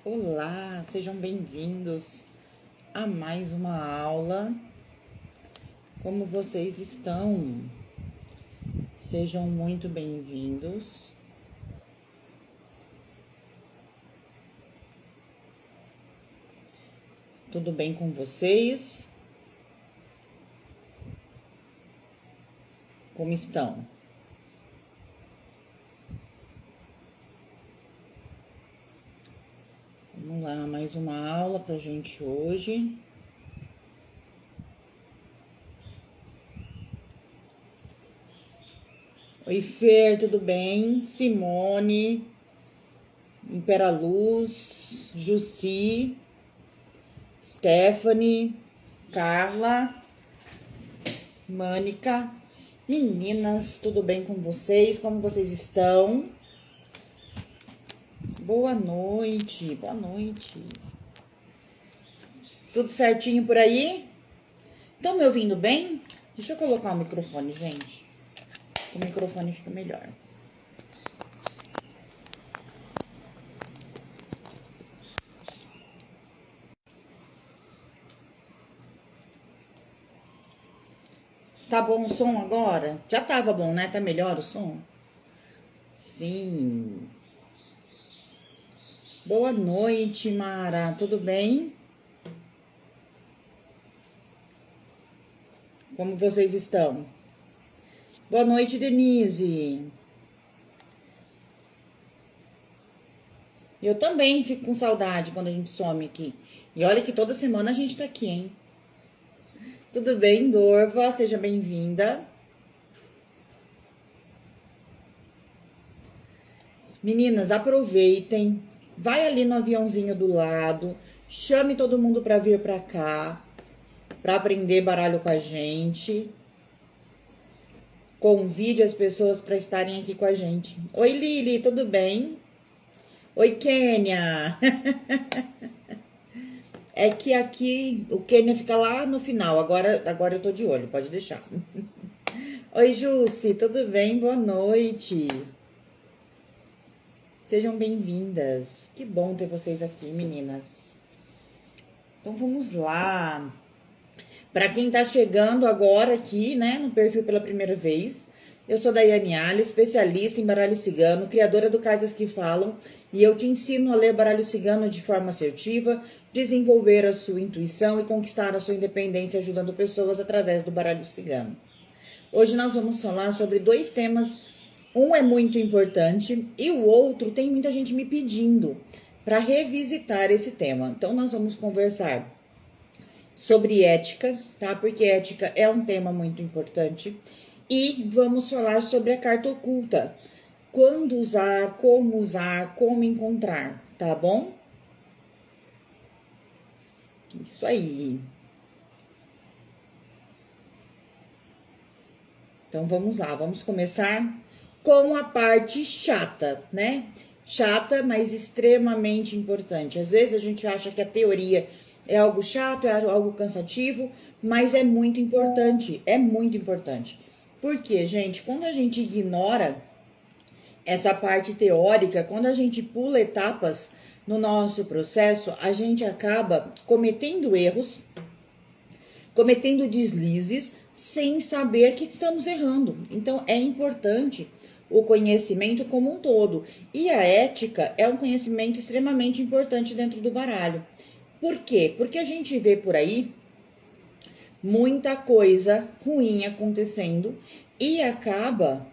Olá, sejam bem-vindos a mais uma aula. Como vocês estão? Sejam muito bem-vindos. Tudo bem com vocês? Como estão? Vamos lá, mais uma aula pra gente hoje. Oi, Fer, tudo bem? Simone, Imperaluz, Jussi, Stephanie, Carla, Mânica. Meninas, tudo bem com vocês? Como vocês estão? Boa noite, boa noite. Tudo certinho por aí? Estão me ouvindo bem? Deixa eu colocar o microfone, gente. O microfone fica melhor. Está bom o som agora? Já tava bom, né? Tá melhor o som? Sim. Boa noite, Mara. Tudo bem? Como vocês estão? Boa noite, Denise. Eu também fico com saudade quando a gente some aqui. E olha que toda semana a gente tá aqui, hein? Tudo bem, Dorva? Seja bem-vinda. Meninas, aproveitem. Vai ali no aviãozinho do lado. Chame todo mundo para vir para cá. Para aprender baralho com a gente. Convide as pessoas para estarem aqui com a gente. Oi, Lili, tudo bem? Oi, Kênia. É que aqui o Kênia fica lá no final. Agora eu tô de olho, pode deixar. Oi, Jussi, tudo bem? Boa noite. Sejam bem-vindas. Que bom ter vocês aqui, meninas. Então vamos lá. Para quem tá chegando agora aqui, né, no perfil pela primeira vez, eu sou Daiane Ali, especialista em baralho cigano, criadora do Cartas que Falam, e eu te ensino a ler baralho cigano de forma assertiva, desenvolver a sua intuição e conquistar a sua independência ajudando pessoas através do baralho cigano. Hoje nós vamos falar sobre dois temas. Um é muito importante e o outro tem muita gente me pedindo para revisitar esse tema. Então nós vamos conversar sobre ética, tá? Porque ética é um tema muito importante. E vamos falar sobre a carta oculta. Quando usar, como encontrar, tá bom? Isso aí. Então vamos lá, vamos começar com a parte chata, né? Chata, mas extremamente importante. Às vezes a gente acha que a teoria é algo chato, é algo cansativo, mas é muito importante, é muito importante. Porque, gente, quando a gente ignora essa parte teórica, quando a gente pula etapas no nosso processo, a gente acaba cometendo erros, cometendo deslizes, sem saber que estamos errando. Então, é importante o conhecimento como um todo. E a ética é um conhecimento extremamente importante dentro do baralho. Por quê? Porque a gente vê por aí muita coisa ruim acontecendo e acaba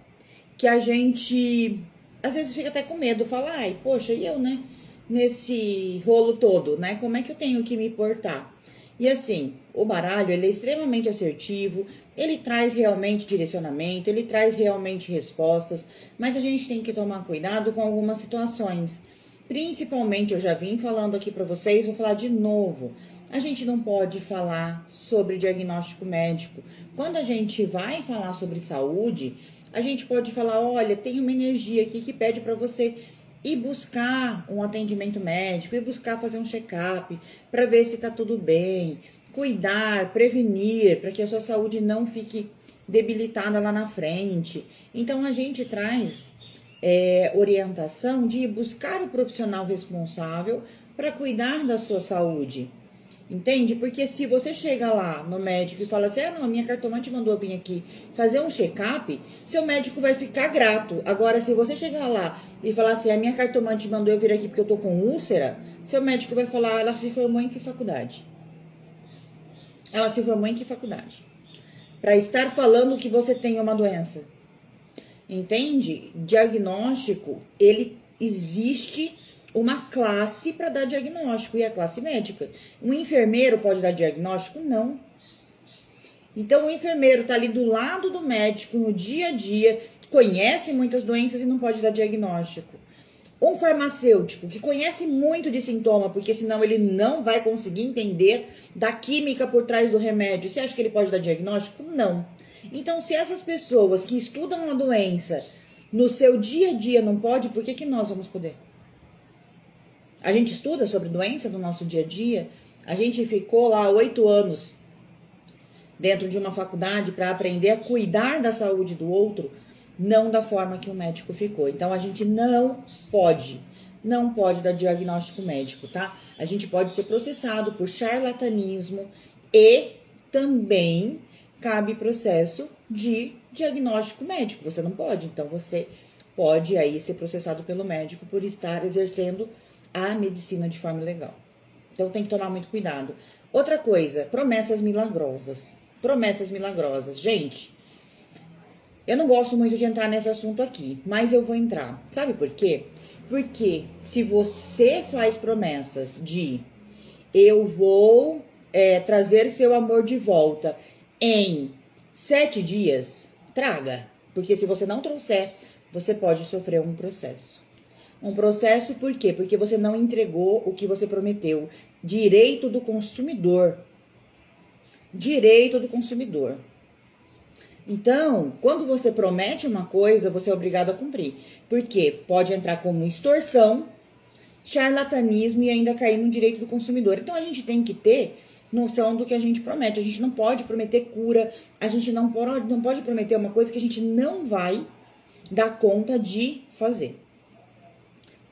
que a gente às vezes fica até com medo, fala, ai, poxa, e eu, né? Nesse rolo todo, né? Como é que eu tenho que me portar? E assim, o baralho, ele é extremamente assertivo, ele traz realmente direcionamento, ele traz realmente respostas, mas a gente tem que tomar cuidado com algumas situações. Principalmente, eu já vim falando aqui para vocês, vou falar de novo. A gente não pode falar sobre diagnóstico médico. Quando a gente vai falar sobre saúde, a gente pode falar, olha, tem uma energia aqui que pede para você ir buscar um atendimento médico, ir buscar fazer um check-up para ver se tá tudo bem, cuidar, prevenir, para que a sua saúde não fique debilitada lá na frente. Então, a gente traz orientação de buscar o profissional responsável para cuidar da sua saúde. Entende? Porque se você chega lá no médico e fala assim, não, a minha cartomante mandou vir aqui fazer um check-up, seu médico vai ficar grato. Agora, se você chegar lá e falar assim, a minha cartomante mandou eu vir aqui porque eu tô com úlcera, seu médico vai falar, ela se formou em que faculdade? Ela se formou em que faculdade? Para estar falando que você tem uma doença. Entende? Diagnóstico, ele existe uma classe para dar diagnóstico, e a classe médica. Um enfermeiro pode dar diagnóstico? Não. Então, o enfermeiro está ali do lado do médico no dia a dia, conhece muitas doenças e não pode dar diagnóstico. Um farmacêutico que conhece muito de sintoma, porque senão ele não vai conseguir entender da química por trás do remédio. Você acha que ele pode dar diagnóstico? Não. Então, se essas pessoas que estudam uma doença no seu dia a dia não pode, por que nós vamos poder? A gente estuda sobre doença no nosso dia a dia. A gente ficou lá 8 anos dentro de uma faculdade para aprender a cuidar da saúde do outro, não da forma que o médico ficou. Então, a gente não pode dar diagnóstico médico, tá? A gente pode ser processado por charlatanismo e também cabe processo de diagnóstico médico. Você não pode, então você pode aí ser processado pelo médico por estar exercendo a medicina de forma ilegal. Então tem que tomar muito cuidado. Outra coisa, promessas milagrosas. Promessas milagrosas. Gente, eu não gosto muito de entrar nesse assunto aqui, mas eu vou entrar. Sabe por quê? Porque se você faz promessas de eu vou trazer seu amor de volta em 7 dias, traga. Porque se você não trouxer, você pode sofrer um processo. Um processo por quê? Porque você não entregou o que você prometeu. Direito do consumidor. Direito do consumidor. Então, quando você promete uma coisa, você é obrigado a cumprir. Por quê? Pode entrar como extorsão, charlatanismo e ainda cair no direito do consumidor. Então, a gente tem que ter noção do que a gente promete. A gente não pode prometer cura, a gente não pode prometer uma coisa que a gente não vai dar conta de fazer.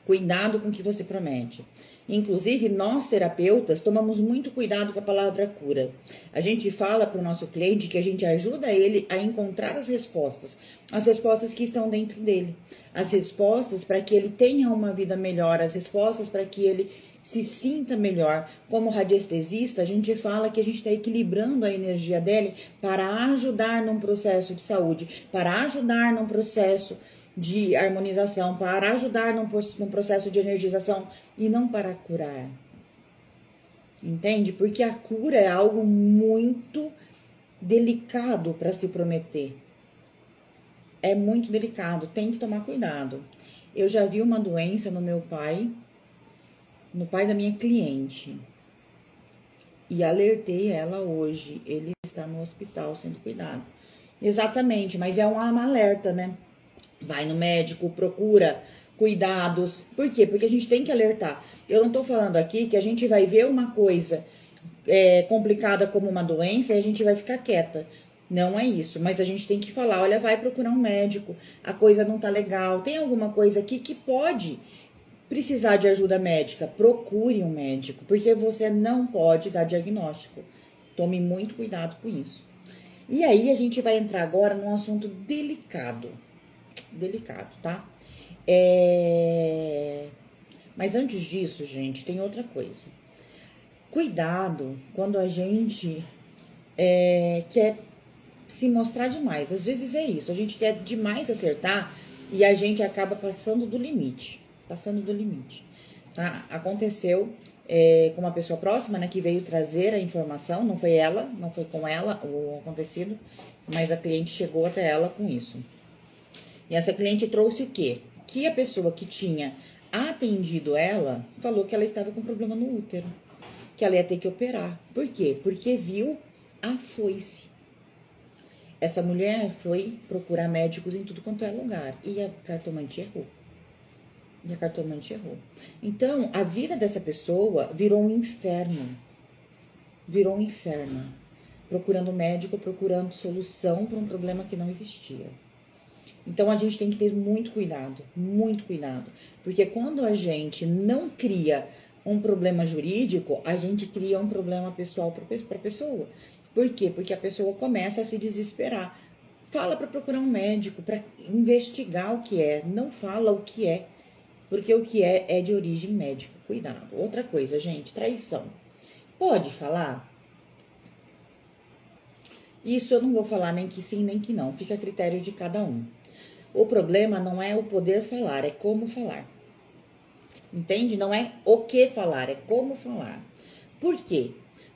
Cuidado com o que você promete. Inclusive, nós terapeutas tomamos muito cuidado com a palavra cura. A gente fala para o nosso cliente que a gente ajuda ele a encontrar as respostas que estão dentro dele, as respostas para que ele tenha uma vida melhor, as respostas para que ele se sinta melhor. Como radiestesista, a gente fala que a gente está equilibrando a energia dele para ajudar num processo de saúde, para ajudar num processo de harmonização, para ajudar num processo de energização e não para curar. Entende? Porque a cura é algo muito delicado para se prometer. É muito delicado, tem que tomar cuidado. Eu já vi uma doença no meu pai, no pai da minha cliente, e alertei ela hoje. Ele está no hospital sendo cuidado. Exatamente, mas é um alerta, né? Vai no médico, procura cuidados. Por quê? Porque a gente tem que alertar. Eu não tô falando aqui que a gente vai ver uma coisa complicada como uma doença e a gente vai ficar quieta. Não é isso. Mas a gente tem que falar, olha, vai procurar um médico. A coisa não tá legal. Tem alguma coisa aqui que pode precisar de ajuda médica. Procure um médico, porque você não pode dar diagnóstico. Tome muito cuidado com isso. E aí a gente vai entrar agora num assunto delicado, tá? Mas antes disso, gente, tem outra coisa. Cuidado quando a gente quer se mostrar demais. Às vezes é isso, a gente quer demais acertar e a gente acaba passando do limite. Tá? Aconteceu com uma pessoa próxima, né, que veio trazer a informação, não foi com ela o acontecido, mas a cliente chegou até ela com isso. E essa cliente trouxe o quê? Que a pessoa que tinha atendido ela falou que ela estava com problema no útero, que ela ia ter que operar. Por quê? Porque viu a foice. Essa mulher foi procurar médicos em tudo quanto é lugar e a cartomante errou. Então, a vida dessa pessoa virou um inferno. Procurando médico, procurando solução para um problema que não existia. Então a gente tem que ter muito cuidado, porque quando a gente não cria um problema jurídico, a gente cria um problema pessoal para a pessoa. Por quê? Porque a pessoa começa a se desesperar. Fala para procurar um médico, para investigar o que é, não fala o que é, porque o que é de origem médica. Cuidado. Outra coisa, gente, traição. Pode falar? Isso eu não vou falar nem que sim, nem que não, fica a critério de cada um. O problema não é o poder falar, é como falar. Entende? Não é o que falar, é como falar. Por quê?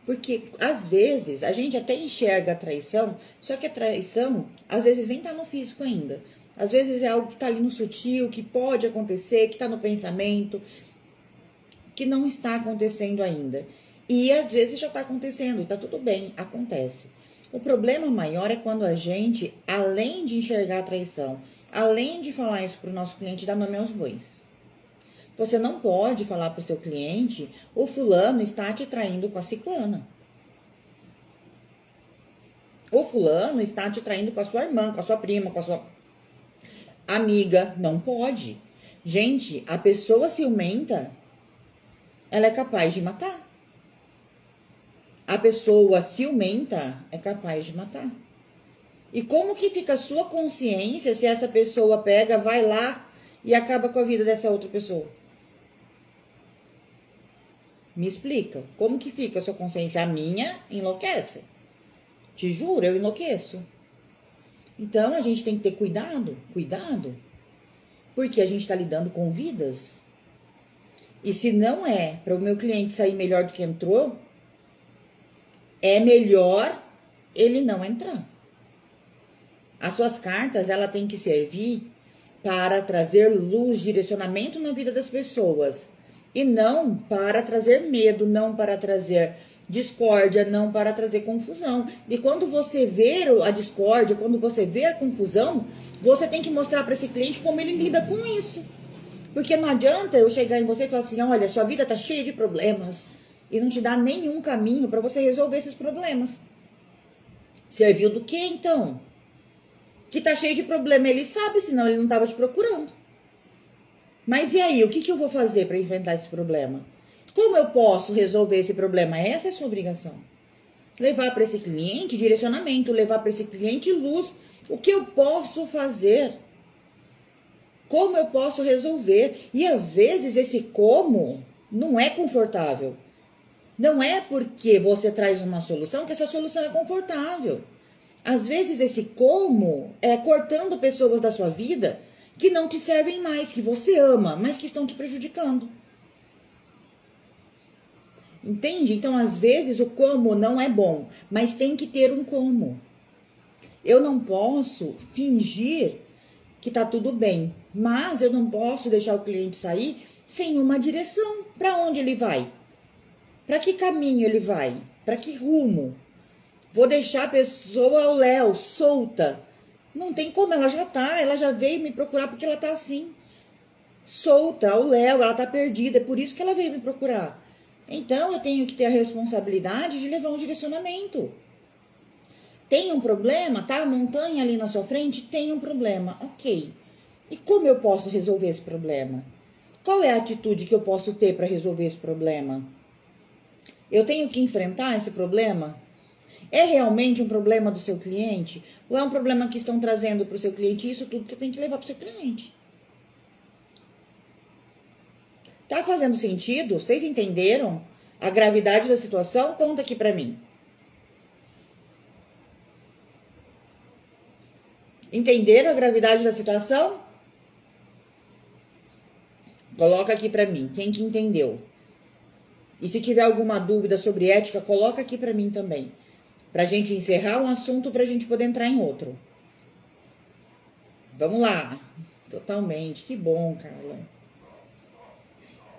Porque, às vezes, a gente até enxerga a traição, só que a traição, às vezes, nem tá no físico ainda. Às vezes é algo que tá ali no sutil, que pode acontecer, que tá no pensamento, que não está acontecendo ainda. E, às vezes, já tá acontecendo, e tá tudo bem, acontece. O problema maior é quando a gente, além de enxergar a traição, além de falar isso pro nosso cliente, dá nome aos bois. Você não pode falar para o seu cliente, o fulano está te traindo com a ciclana. O fulano está te traindo com a sua irmã, com a sua prima, com a sua amiga. Não pode. Gente, a pessoa ciumenta, ela é capaz de matar. A pessoa ciumenta é capaz de matar. E como que fica a sua consciência se essa pessoa pega, vai lá e acaba com a vida dessa outra pessoa? Me explica, como que fica a sua consciência? A minha enlouquece. Te juro, eu enlouqueço. Então, a gente tem que ter cuidado, porque a gente está lidando com vidas. E se não é para o meu cliente sair melhor do que entrou, é melhor ele não entrar. As suas cartas, ela tem que servir para trazer luz, direcionamento na vida das pessoas. E não para trazer medo, não para trazer discórdia, não para trazer confusão. E quando você vê a discórdia, quando você vê a confusão, você tem que mostrar para esse cliente como ele lida com isso. Porque não adianta eu chegar em você e falar assim, olha, sua vida tá cheia de problemas e não te dar nenhum caminho para você resolver esses problemas. Serviu do quê, então? Que tá cheio de problema, ele sabe, senão ele não tava te procurando. Mas e aí, o que eu vou fazer para enfrentar esse problema? Como eu posso resolver esse problema? Essa é a sua obrigação. Levar para esse cliente direcionamento, levar para esse cliente luz. O que eu posso fazer? Como eu posso resolver? E às vezes esse como não é confortável. Não é porque você traz uma solução que essa solução é confortável. Às vezes esse como é cortando pessoas da sua vida que não te servem mais, que você ama, mas que estão te prejudicando. Entende? Então, às vezes, o como não é bom, mas tem que ter um como. Eu não posso fingir que tá tudo bem, mas eu não posso deixar o cliente sair sem uma direção. Para onde ele vai? Para que caminho ele vai? Para que rumo? Vou deixar a pessoa ao léu, solta. Não tem como, ela já veio me procurar porque ela tá assim. Solta, ao léu, ela tá perdida, é por isso que ela veio me procurar. Então, eu tenho que ter a responsabilidade de levar um direcionamento. Tem um problema? Tá a montanha ali na sua frente? Tem um problema, ok. E como eu posso resolver esse problema? Qual é a atitude que eu posso ter para resolver esse problema? Eu tenho que enfrentar esse problema? É realmente um problema do seu cliente? Ou é um problema que estão trazendo para o seu cliente? Isso tudo você tem que levar para o seu cliente. Tá fazendo sentido? Vocês entenderam a gravidade da situação? Conta aqui para mim. Entenderam a gravidade da situação? Coloca aqui para mim, quem que entendeu. E se tiver alguma dúvida sobre ética, coloca aqui para mim também. Pra gente encerrar um assunto, pra gente poder entrar em outro. Vamos lá. Totalmente. Que bom, Carla.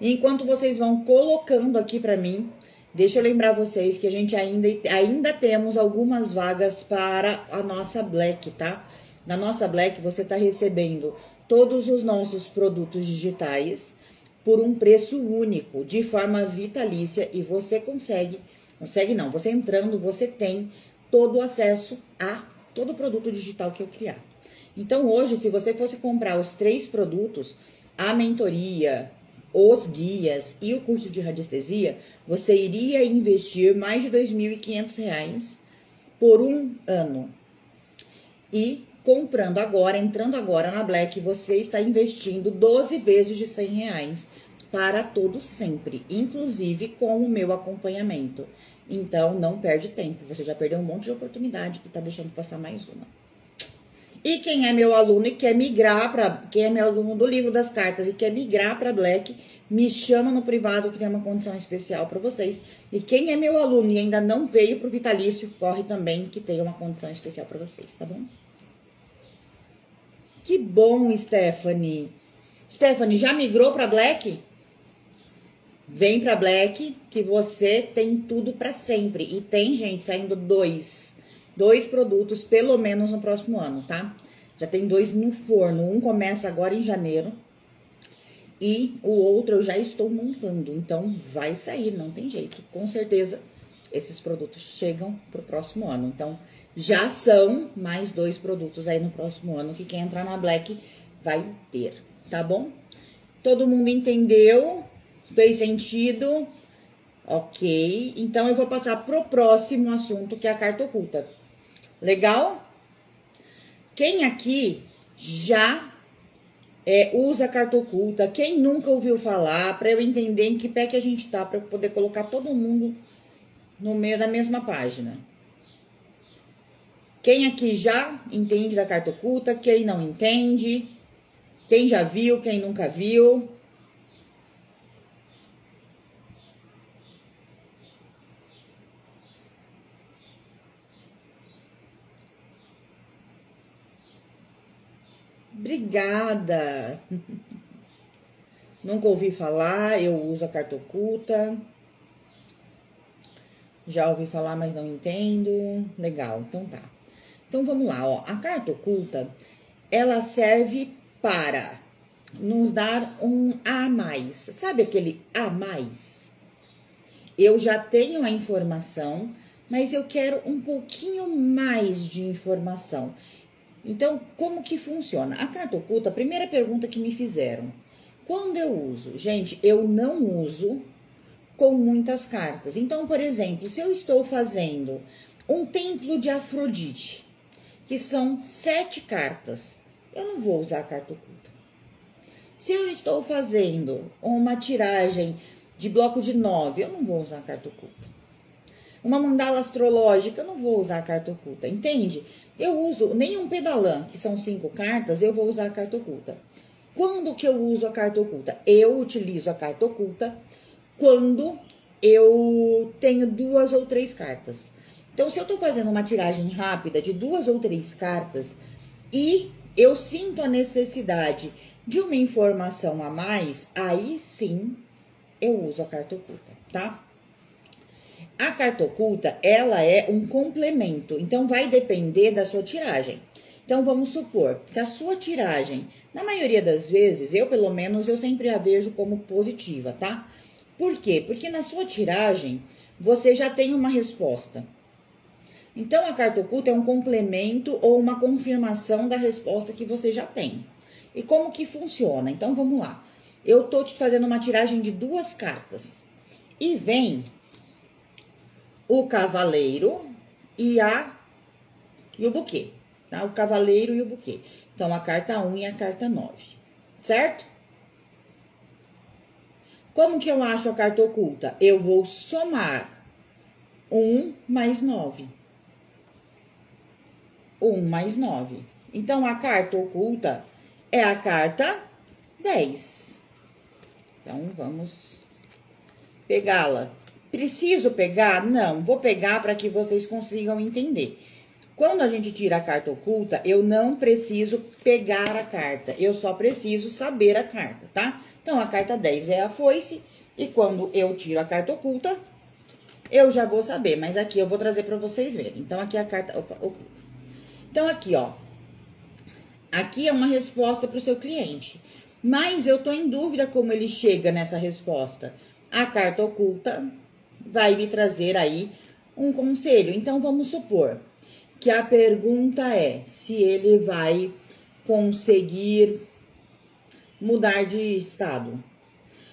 Enquanto vocês vão colocando aqui pra mim, deixa eu lembrar vocês que a gente ainda temos algumas vagas para a nossa Black, tá? Na nossa Black, você tá recebendo todos os nossos produtos digitais por um preço único, de forma vitalícia, e você consegue não, você entrando, você tem todo o acesso a todo o produto digital que eu criar. Então, hoje, se você fosse comprar os 3 produtos, a mentoria, os guias e o curso de radiestesia, você iria investir mais de R$ 2.500 por um ano. E comprando agora, entrando agora na Black, você está investindo 12 vezes de R$ 100 para todo sempre, inclusive com o meu acompanhamento. Então, não perde tempo, você já perdeu um monte de oportunidade que está deixando passar mais uma. E quem é meu aluno e quer migrar para... Quem é meu aluno do livro das cartas e quer migrar para Black, me chama no privado que tem uma condição especial para vocês. E quem é meu aluno e ainda não veio pro vitalício, corre também que tem uma condição especial para vocês, tá bom? Que bom, Stephanie. Stephanie, já migrou para Black? Vem para Black que você tem tudo para sempre. E tem, gente, saindo dois produtos, pelo menos no próximo ano, tá? Já tem 2 no forno. Um começa agora em janeiro. E o outro eu já estou montando. Então, vai sair, não tem jeito. Com certeza, esses produtos chegam pro próximo ano. Então, já são mais 2 produtos aí no próximo ano que quem entrar na Black vai ter, tá bom? Todo mundo entendeu? Fez sentido? Ok. Então, eu vou passar pro próximo assunto, que é a carta oculta. Legal? Quem aqui já usa a carta oculta? Quem nunca ouviu falar? Para eu entender em que pé que a gente tá, para eu poder colocar todo mundo no meio da mesma página. Quem aqui já entende da carta oculta? Quem não entende? Quem já viu? Quem nunca viu? Obrigada. Nunca ouvi falar, eu uso a carta oculta. Já ouvi falar, mas não entendo. Legal, então tá. Então vamos lá, ó. A carta oculta, ela serve para nos dar um a mais. Sabe aquele a mais? Eu já tenho a informação, mas eu quero um pouquinho mais de informação. Então, como que funciona? A carta oculta, a primeira pergunta que me fizeram. Quando eu uso? Gente, eu não uso com muitas cartas. Então, por exemplo, se eu estou fazendo um templo de Afrodite, que são 7 cartas, eu não vou usar a carta oculta. Se eu estou fazendo uma tiragem de bloco de 9, eu não vou usar a carta oculta. Uma mandala astrológica, eu não vou usar a carta oculta, entende? Eu uso nenhum pedalã, que são 5 cartas, eu vou usar a carta oculta. Quando que eu uso a carta oculta? Eu utilizo a carta oculta quando eu tenho 2 ou 3 cartas. Então, se eu tô fazendo uma tiragem rápida de 2 ou 3 cartas e eu sinto a necessidade de uma informação a mais, aí sim eu uso a carta oculta, tá? A carta oculta, ela é um complemento, então vai depender da sua tiragem. Então, vamos supor, se a sua tiragem, na maioria das vezes, pelo menos, eu sempre a vejo como positiva, tá? Por quê? Porque na sua tiragem, você já tem uma resposta. Então, a carta oculta é um complemento ou uma confirmação da resposta que você já tem. E como que funciona? Então, vamos lá. Eu tô te fazendo uma tiragem de 2 cartas. E vem o cavaleiro e o buquê, tá? O cavaleiro e o buquê. Então, a carta 1 e a carta 9, certo? Como que eu acho a carta oculta? Eu vou somar 1 mais 9. 1 mais 9. Então, a carta oculta é a carta 10. Então, vamos pegá-la. Preciso pegar? Não, vou pegar para que vocês consigam entender. Quando a gente tira a carta oculta, eu não preciso pegar a carta, eu só preciso saber a carta, tá? Então, a carta 10 é a foice, e quando eu tiro a carta oculta, eu já vou saber, mas aqui eu vou trazer para vocês verem. Então, aqui é a carta oculta. Então, aqui, ó, aqui é uma resposta para o seu cliente, mas eu tô em dúvida como ele chega nessa resposta. A carta oculta vai me trazer aí um conselho. Então, vamos supor que a pergunta é se ele vai conseguir mudar de estado.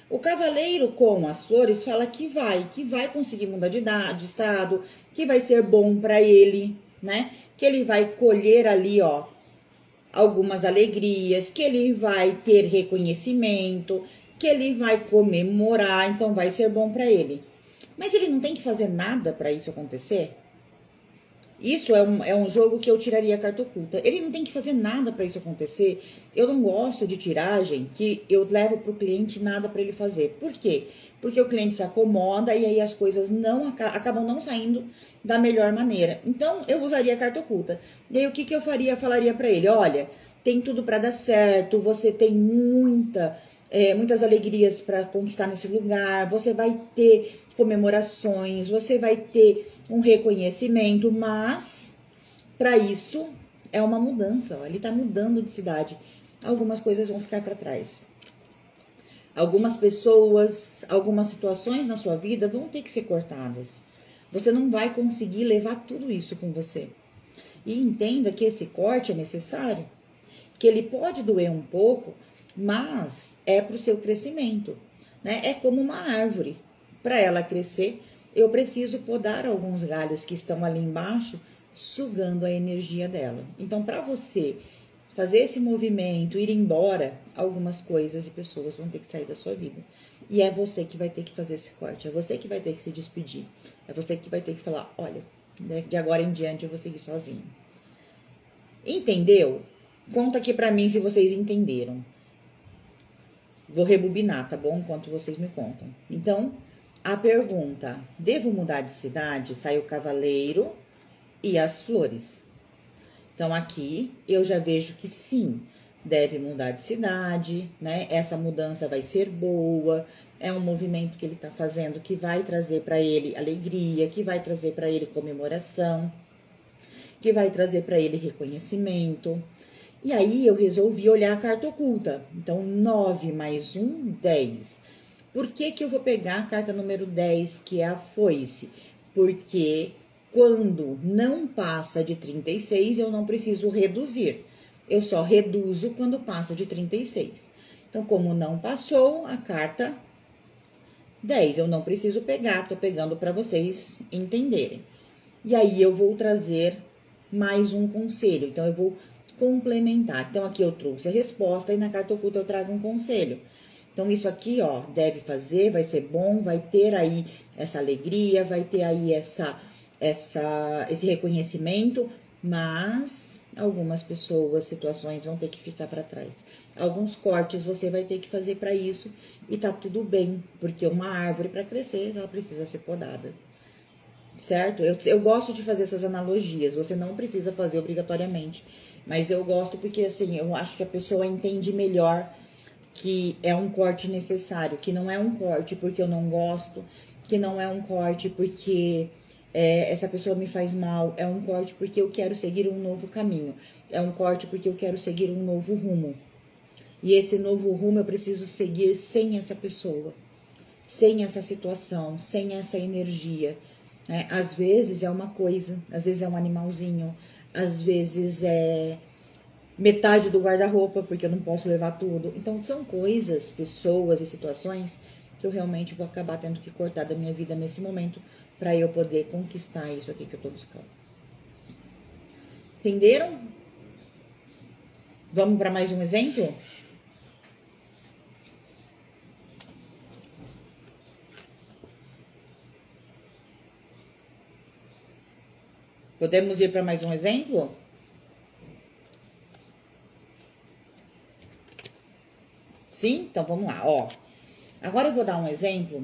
O cavaleiro com as flores fala que vai conseguir mudar de estado, que vai ser bom para ele, né? Que ele vai colher ali, ó, algumas alegrias, que ele vai ter reconhecimento, que ele vai comemorar, então vai ser bom para ele. Mas ele não tem que fazer nada para isso acontecer? Isso é um jogo que eu tiraria a carta oculta. Ele não tem que fazer nada para isso acontecer. Eu não gosto de tiragem que eu levo para o cliente nada para ele fazer. Por quê? Porque o cliente se acomoda e aí as coisas não acabam não saindo da melhor maneira. Então, eu usaria a carta oculta. E aí, o que eu faria? Falaria para ele, olha, tem tudo para dar certo, você tem muitas alegrias para conquistar nesse lugar, você vai ter comemorações, você vai ter um reconhecimento, mas para isso é uma mudança, ó, ele está mudando de cidade. Algumas coisas vão ficar para trás. Algumas pessoas, algumas situações na sua vida vão ter que ser cortadas. Você não vai conseguir levar tudo isso com você. E entenda que esse corte é necessário, que ele pode doer um pouco, mas é para o seu crescimento, né? É como uma árvore. Para ela crescer, eu preciso podar alguns galhos que estão ali embaixo, sugando a energia dela. Então, para você fazer esse movimento, ir embora, algumas coisas e pessoas vão ter que sair da sua vida. E é você que vai ter que fazer esse corte, é você que vai ter que se despedir, é você que vai ter que falar, olha, de agora em diante eu vou seguir sozinho. Entendeu? Conta aqui pra mim se vocês entenderam. Vou rebobinar, tá bom? Enquanto vocês me contam. Então, a pergunta, devo mudar de cidade? Sai o cavaleiro e as flores. Então, aqui eu já vejo que sim, deve mudar de cidade, né? Essa mudança vai ser boa, é um movimento que ele tá fazendo que vai trazer para ele alegria, que vai trazer para ele comemoração, que vai trazer para ele reconhecimento. E aí eu resolvi olhar a carta oculta. Então, 9 mais 1, 10. Por que eu vou pegar a carta número 10, que é a foice? Porque quando não passa de 36, eu não preciso reduzir. Eu só reduzo quando passa de 36. Então, como não passou, a carta 10, eu não preciso pegar, tô pegando para vocês entenderem. E aí eu vou trazer mais um conselho. Então, eu vou complementar. Então, aqui eu trouxe a resposta e na carta oculta eu trago um conselho. Então, isso aqui, ó, deve fazer, vai ser bom, vai ter aí essa alegria, vai ter aí esse reconhecimento, mas algumas pessoas, situações vão ter que ficar para trás. Alguns cortes você vai ter que fazer para isso e tá tudo bem, porque uma árvore para crescer, ela precisa ser podada. Certo? Eu gosto de fazer essas analogias, você não precisa fazer obrigatoriamente, mas eu gosto porque, assim, eu acho que a pessoa entende melhor que é um corte necessário, que não é um corte porque eu não gosto, que não é um corte porque essa pessoa me faz mal, é um corte porque eu quero seguir um novo caminho, é um corte porque eu quero seguir um novo rumo. E esse novo rumo eu preciso seguir sem essa pessoa, sem essa situação, sem essa energia. Né? Às vezes é uma coisa, às vezes é um animalzinho, às vezes é metade do guarda-roupa, porque eu não posso levar tudo. Então, são coisas, pessoas e situações que eu realmente vou acabar tendo que cortar da minha vida nesse momento para eu poder conquistar isso aqui que eu tô buscando. Entenderam? Vamos para mais um exemplo? Podemos ir para mais um exemplo? Sim? Então vamos lá, ó. Agora eu vou dar um exemplo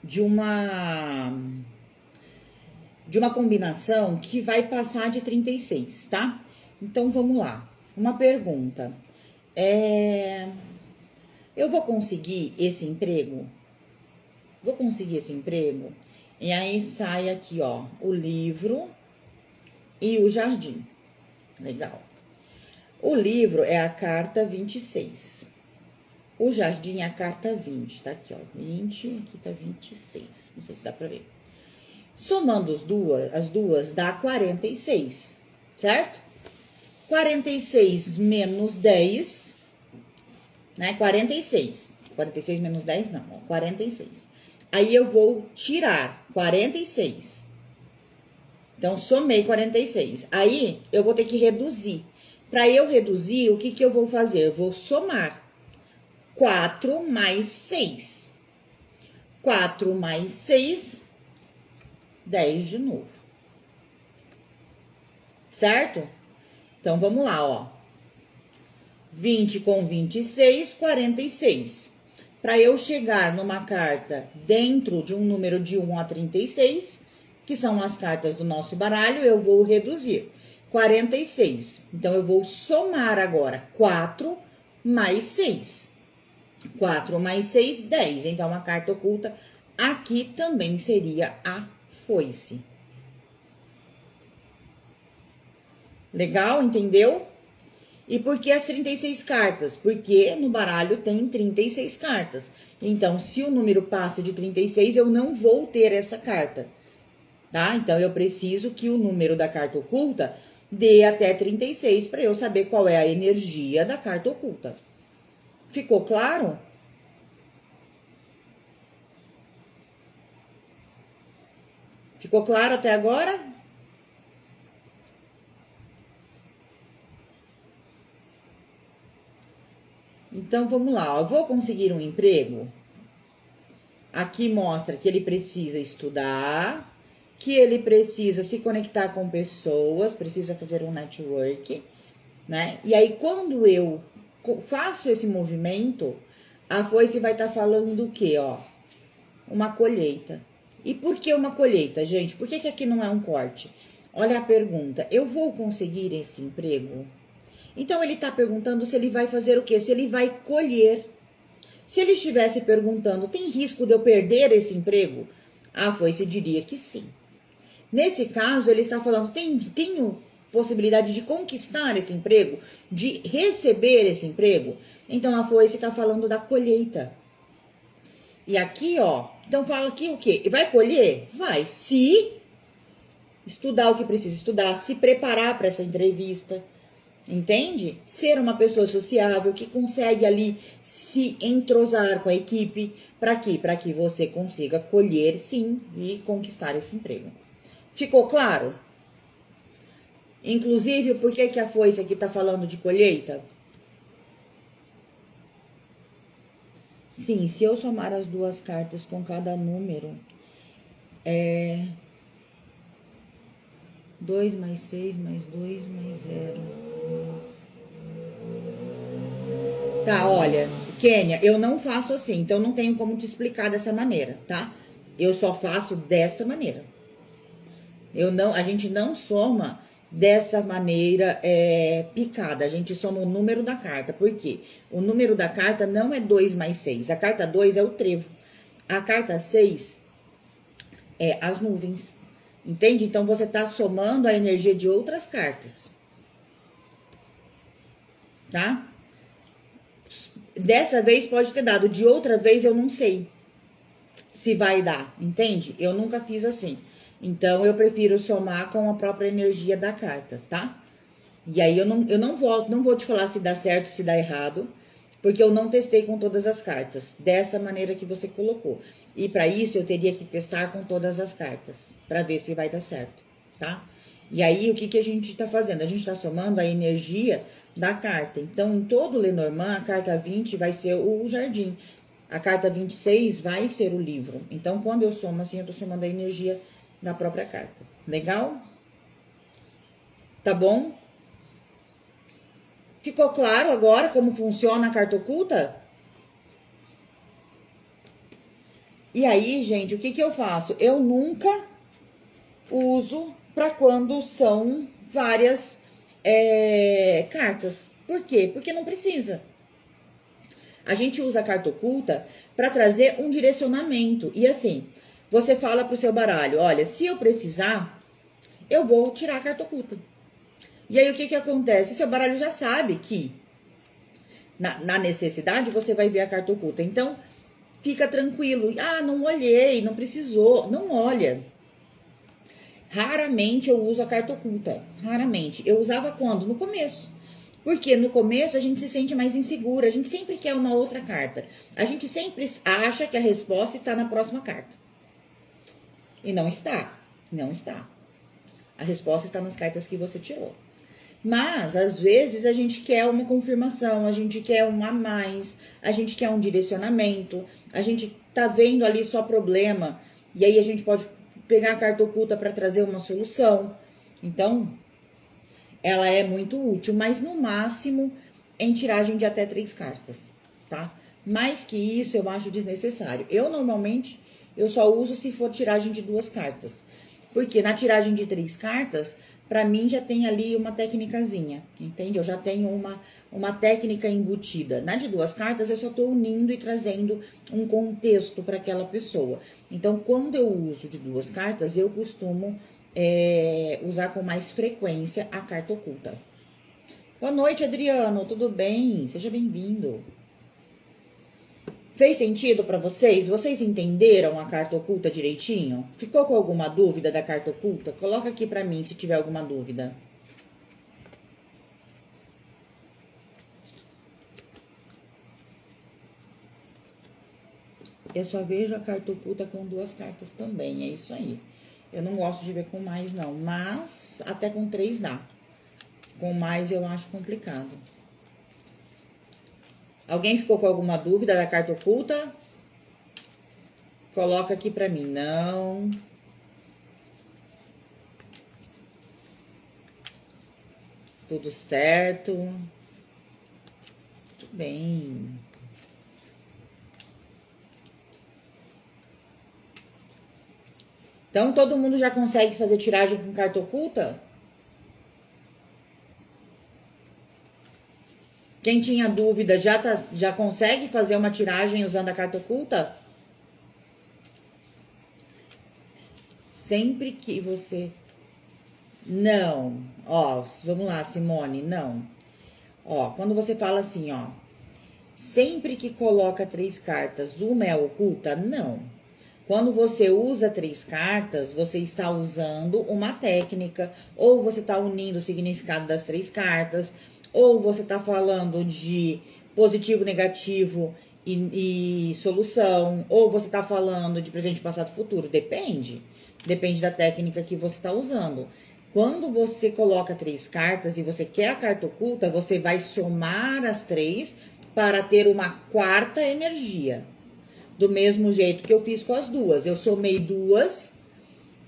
de uma combinação que vai passar de 36, tá? Então vamos lá. Uma pergunta. Eu vou conseguir esse emprego? Vou conseguir esse emprego? E aí sai aqui, ó, o livro e o jardim. Legal. O livro é a carta 26. O jardim é a carta 20. Tá aqui, ó, 20, aqui tá 26. Não sei se dá pra ver. Somando as duas dá 46, certo? 46 menos 10, né? 46. 46 menos 10, não, ó, 46. Aí eu vou tirar 46. Então, somei 46. Aí, eu vou ter que reduzir. Para eu reduzir, o que que eu vou fazer? Eu vou somar 4 mais 6. 4 mais 6, 10 de novo. Certo? Então, vamos lá, ó. 20 com 26, 46. Para eu chegar numa carta dentro de um número de 1 a 36, que são as cartas do nosso baralho, eu vou reduzir 46. Então, eu vou somar agora 4 mais 6. 4 mais 6, 10. Então, a carta oculta aqui também seria a foice. Legal? Entendeu? E por que as 36 cartas? Porque no baralho tem 36 cartas. Então, se o número passa de 36, eu não vou ter essa carta. Tá? Então, eu preciso que o número da carta oculta dê até 36 para eu saber qual é a energia da carta oculta. Ficou claro? Ficou claro até agora? Então, vamos lá. Ó. Vou conseguir um emprego? Aqui mostra que ele precisa estudar, que ele precisa se conectar com pessoas, precisa fazer um network, né? E aí, quando eu faço esse movimento, a foice vai estar falando o quê, ó? Uma colheita. E por que uma colheita, gente? Por que aqui não é um corte? Olha a pergunta. Eu vou conseguir esse emprego? Então, ele está perguntando se ele vai fazer o quê? Se ele vai colher. Se ele estivesse perguntando, tem risco de eu perder esse emprego? A foice diria que sim. Nesse caso, ele está falando, tenho possibilidade de conquistar esse emprego? De receber esse emprego? Então, a foice está falando da colheita. E aqui, ó, então fala aqui o quê? Vai colher? Vai, se estudar o que precisa estudar, se preparar para essa entrevista, entende? Ser uma pessoa sociável, que consegue ali se entrosar com a equipe, para quê? Para que você consiga colher, sim, e conquistar esse emprego. Ficou claro? Inclusive, por que a foice aqui tá falando de colheita? Sim, se eu somar as duas cartas com cada número, 2 mais 6 mais 2 mais 0. Tá, olha, Kênia, eu não faço assim, então não tenho como te explicar dessa maneira, tá? Eu só faço dessa maneira. A gente não soma dessa maneira picada, a gente soma o número da carta. Por quê? O número da carta não é 2 mais 6. A carta 2 é o trevo. A carta 6 é as nuvens. Entende? Então, você tá somando a energia de outras cartas. Tá? Dessa vez pode ter dado, de outra vez eu não sei se vai dar, entende? Eu nunca fiz assim. Então, eu prefiro somar com a própria energia da carta, tá? E aí, eu não vou te falar se dá certo, se dá errado, porque eu não testei com todas as cartas, dessa maneira que você colocou. E para isso, eu teria que testar com todas as cartas, para ver se vai dar certo, tá? E aí, o que a gente tá fazendo? A gente tá somando a energia da carta. Então, em todo Lenormand, a carta 20 vai ser o jardim. A carta 26 vai ser o livro. Então, quando eu somo assim, eu tô somando a energia da própria carta. Legal? Tá bom? Ficou claro agora como funciona a carta oculta? E aí, gente, o que eu faço? Eu nunca uso para quando são várias cartas. Por quê? Porque não precisa. A gente usa a carta oculta para trazer um direcionamento. E assim, você fala pro seu baralho, olha, se eu precisar, eu vou tirar a carta oculta. E aí, o que acontece? Seu baralho já sabe que na necessidade você vai ver a carta oculta. Então, fica tranquilo. Ah, não olhei, não precisou. Não olha. Raramente eu uso a carta oculta. Raramente. Eu usava quando? No começo. Porque no começo a gente se sente mais insegura, a gente sempre quer uma outra carta. A gente sempre acha que a resposta está na próxima carta. E não está. Não está. A resposta está nas cartas que você tirou. Mas, às vezes, a gente quer uma confirmação, a gente quer um a mais, a gente quer um direcionamento, a gente tá vendo ali só problema, e aí a gente pode pegar a carta oculta para trazer uma solução. Então, ela é muito útil, mas no máximo em tiragem de até 3 cartas, tá? Mais que isso, eu acho desnecessário. Eu, normalmente, eu só uso se for tiragem de 2 cartas. Porque na tiragem de 3 cartas, pra mim já tem ali uma técnicazinha, entende? Eu já tenho uma técnica embutida. Na de 2 cartas, eu só tô unindo e trazendo um contexto para aquela pessoa. Então, quando eu uso de 2 cartas, eu costumo usar com mais frequência a carta oculta. Boa noite, Adriano, tudo bem? Seja bem-vindo. Fez sentido para vocês? Vocês entenderam a carta oculta direitinho? Ficou com alguma dúvida da carta oculta? Coloca aqui para mim se tiver alguma dúvida. Eu só vejo a carta oculta com 2 cartas também, é isso aí. Eu não gosto de ver com mais não, mas até com 3 dá. Com mais eu acho complicado. Alguém ficou com alguma dúvida da carta oculta? Coloca aqui pra mim, não. Tudo certo. Tudo bem. Então, todo mundo já consegue fazer tiragem com carta oculta? Quem tinha dúvida já consegue fazer uma tiragem usando a carta oculta? Sempre que você... Não. Ó, vamos lá, Simone, não. Ó, quando você fala assim, ó. Sempre que coloca 3 cartas, uma é oculta? Não. Quando você usa 3 cartas, você está usando uma técnica, ou você está unindo o significado das 3 cartas, ou você está falando de positivo, negativo e solução, ou você está falando de presente, passado, futuro. Depende. Depende da técnica que você está usando. Quando você coloca 3 cartas e você quer a carta oculta, você vai somar as 3 para ter uma 4ª energia. Do mesmo jeito que eu fiz com as 2. Eu somei 2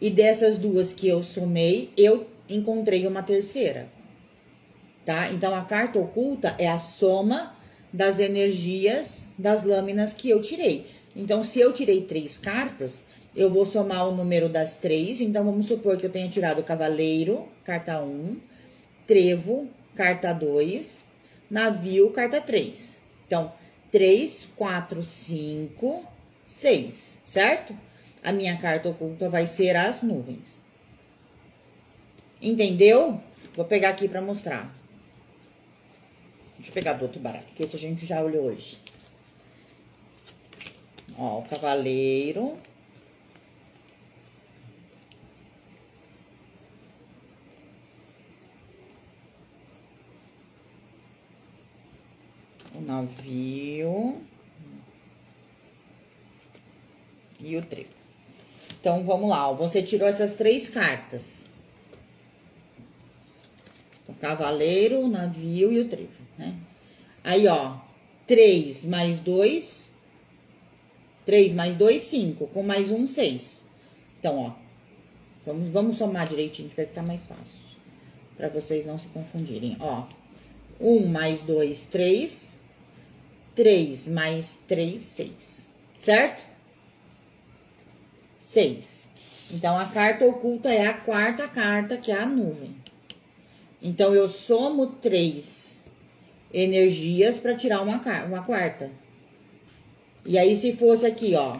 e dessas 2 que eu somei, eu encontrei uma 3ª. Tá? Então, a carta oculta é a soma das energias das lâminas que eu tirei. Então, se eu tirei 3 cartas, eu vou somar o número das 3. Então, vamos supor que eu tenha tirado Cavaleiro, carta 1, Trevo, carta 2, Navio, carta 3. Então, 3, 4, 5, 6, certo? A minha carta oculta vai ser as nuvens. Entendeu? Vou pegar aqui para mostrar. Deixa eu pegar do outro baralho, que esse a gente já olhou hoje. Ó, o Cavaleiro. O Navio. E o Trevo. Então, vamos lá, ó. Você tirou essas 3 cartas. O Cavaleiro, o Navio e o Trevo, né? Aí, ó, 3 mais 2, 3 mais 2, 5, com mais 1, 6. Então, ó, vamos somar direitinho, que vai ficar mais fácil, para vocês não se confundirem, ó. 1 mais 2, 3, 3 mais 3, 6, certo? 6. Então, a carta oculta é a 4ª carta, que é a nuvem. Então, eu somo 3 energias para tirar uma 4ª. E aí, se fosse aqui, ó,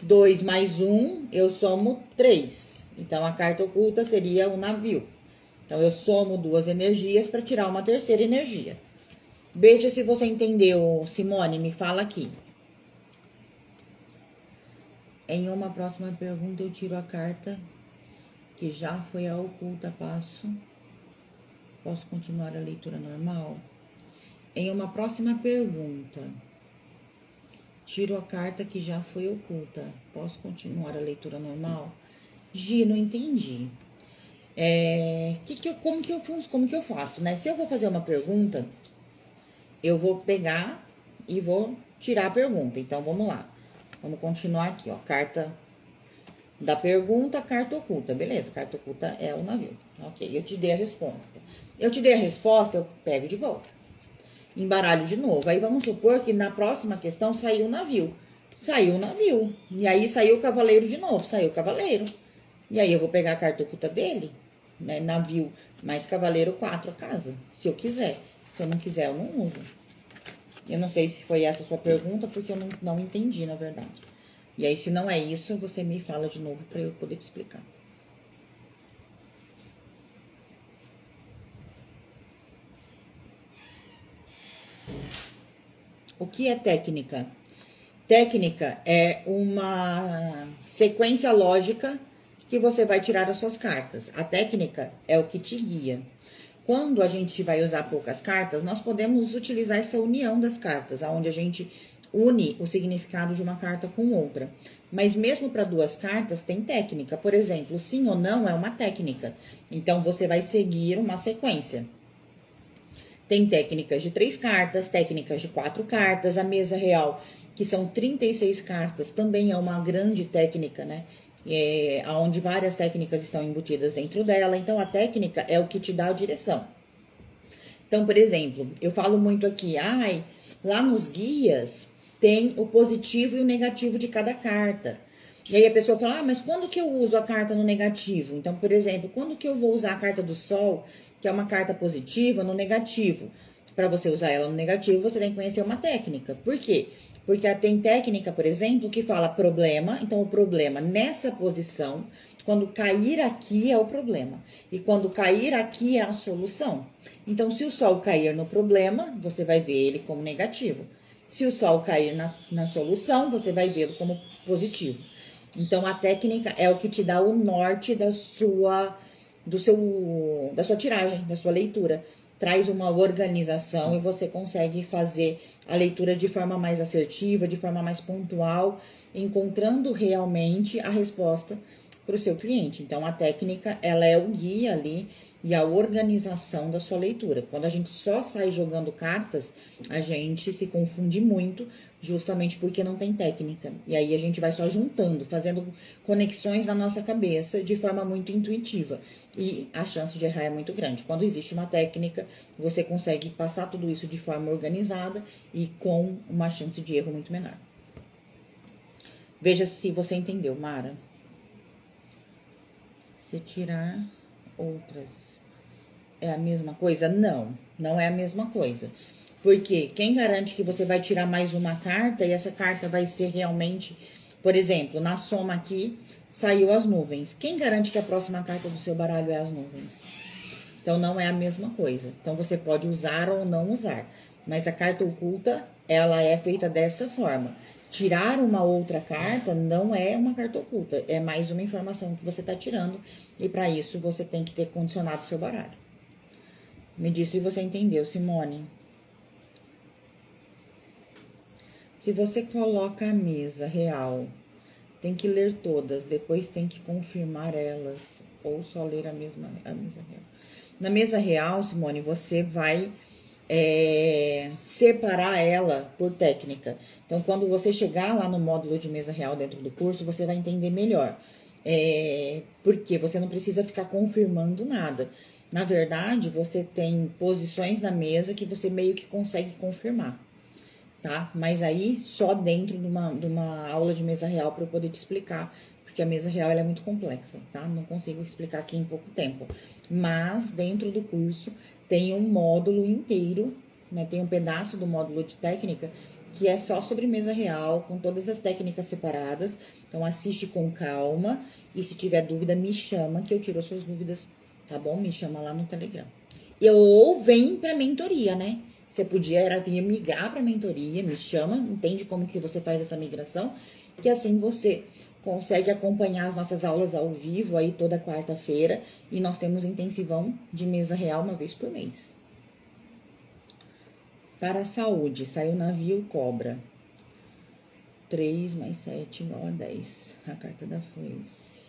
2 mais 1, eu somo 3. Então, a carta oculta seria o Navio. Então, eu somo 2 energias para tirar uma 3ª energia. Veja se você entendeu, Simone, me fala aqui. Em uma próxima pergunta, eu tiro a carta que já foi a oculta, posso continuar a leitura normal? Em uma próxima pergunta, tiro a carta que já foi oculta, posso continuar a leitura normal? Gi, não entendi. Como que eu faço, né? Se eu vou fazer uma pergunta, eu vou pegar e vou tirar a pergunta. Então, vamos lá. Vamos continuar aqui, ó. Carta da pergunta, carta oculta. Beleza, carta oculta é o navio. Ok, eu te dei a resposta. Eu te dei a resposta, eu pego de volta. Embaralho de novo. Aí, vamos supor que na próxima questão saiu o navio. Saiu o navio. E aí, saiu o cavaleiro de novo. Saiu o cavaleiro. E aí, eu vou pegar a carta oculta dele, né? Navio mais cavaleiro 4 a casa. Se eu quiser. Se eu não quiser, eu não uso. Eu não sei se foi essa a sua pergunta, porque eu não entendi, na verdade. E aí, se não é isso, você me fala de novo para eu poder te explicar. O que é técnica? Técnica é uma sequência lógica que você vai tirar as suas cartas. A técnica é o que te guia. Quando a gente vai usar poucas cartas, nós podemos utilizar essa união das cartas, onde a gente une o significado de uma carta com outra. Mas mesmo para duas cartas tem técnica. Por exemplo, sim ou não é uma técnica. Então, você vai seguir uma sequência. Tem técnicas de 3 cartas, técnicas de 4 cartas. A mesa real, que são 36 cartas, também é uma grande técnica, né? Onde várias técnicas estão embutidas dentro dela. Então, a técnica é o que te dá a direção. Então, por exemplo, eu falo muito aqui, lá nos guias tem o positivo e o negativo de cada carta. E aí a pessoa fala, mas quando que eu uso a carta no negativo? Então, por exemplo, quando que eu vou usar a carta do Sol, que é uma carta positiva, no negativo? Para você usar ela no negativo, você tem que conhecer uma técnica. Por quê? Porque tem técnica, por exemplo, que fala problema. Então, o problema nessa posição, quando cair aqui é o problema. E quando cair aqui é a solução. Então, se o Sol cair no problema, você vai ver ele como negativo. Se o Sol cair na solução, você vai vê-lo como positivo. Então, a técnica é o que te dá o norte da sua tiragem, da sua leitura. Traz uma organização e você consegue fazer a leitura de forma mais assertiva, de forma mais pontual, encontrando realmente a resposta para o seu cliente. Então, a técnica, ela é o guia ali e a organização da sua leitura. Quando a gente só sai jogando cartas, a gente se confunde muito, justamente porque não tem técnica. E aí a gente vai só juntando, fazendo conexões na nossa cabeça de forma muito intuitiva. E a chance de errar é muito grande. Quando existe uma técnica, você consegue passar tudo isso de forma organizada e com uma chance de erro muito menor. Veja se você entendeu, Mara. Se tirar outras, é a mesma coisa? Não, não é a mesma coisa. Porque quem garante que você vai tirar mais uma carta e essa carta vai ser realmente, por exemplo, na soma aqui, saiu as nuvens. Quem garante que a próxima carta do seu baralho é as nuvens? Então, não é a mesma coisa. Então, você pode usar ou não usar. Mas a carta oculta, ela é feita dessa forma. Tirar uma outra carta não é uma carta oculta. É mais uma informação que você está tirando. E para isso, você tem que ter condicionado o seu baralho. Me diz se você entendeu, Simone. Se você coloca a mesa real, tem que ler todas, depois tem que confirmar elas, ou só ler a mesa real. Na mesa real, Simone, você vai separar ela por técnica. Então, quando você chegar lá no módulo de mesa real dentro do curso, você vai entender melhor. Porque você não precisa ficar confirmando nada. Na verdade, você tem posições na mesa que você meio que consegue confirmar. Tá? Mas aí só dentro de uma aula de mesa real para eu poder te explicar, porque a mesa real ela é muito complexa, tá? Não consigo explicar aqui em pouco tempo. Mas dentro do curso tem um módulo inteiro, né? Tem um pedaço do módulo de técnica que é só sobre mesa real, com todas as técnicas separadas. Então assiste com calma e se tiver dúvida me chama que eu tiro as suas dúvidas, tá bom? Me chama lá no Telegram. Ou vem pra mentoria, né? Você podia vir migrar para a mentoria, me chama, entende como que você faz essa migração, que assim você consegue acompanhar as nossas aulas ao vivo aí toda quarta-feira. E nós temos intensivão de mesa real uma vez por mês. Para a saúde, saiu navio cobra. 3 mais 7 igual a 10. A carta da foice.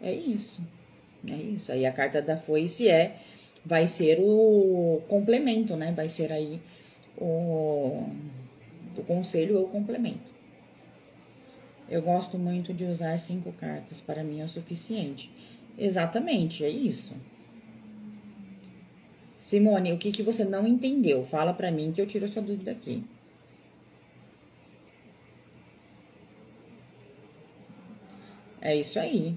É isso. É isso. Aí a carta da foice vai ser o complemento, né? Vai ser aí o conselho ou complemento. Eu gosto muito de usar 5 cartas. Para mim é o suficiente. Exatamente, é isso. Simone, o que você não entendeu? Fala pra mim que eu tiro a sua dúvida aqui. É isso aí.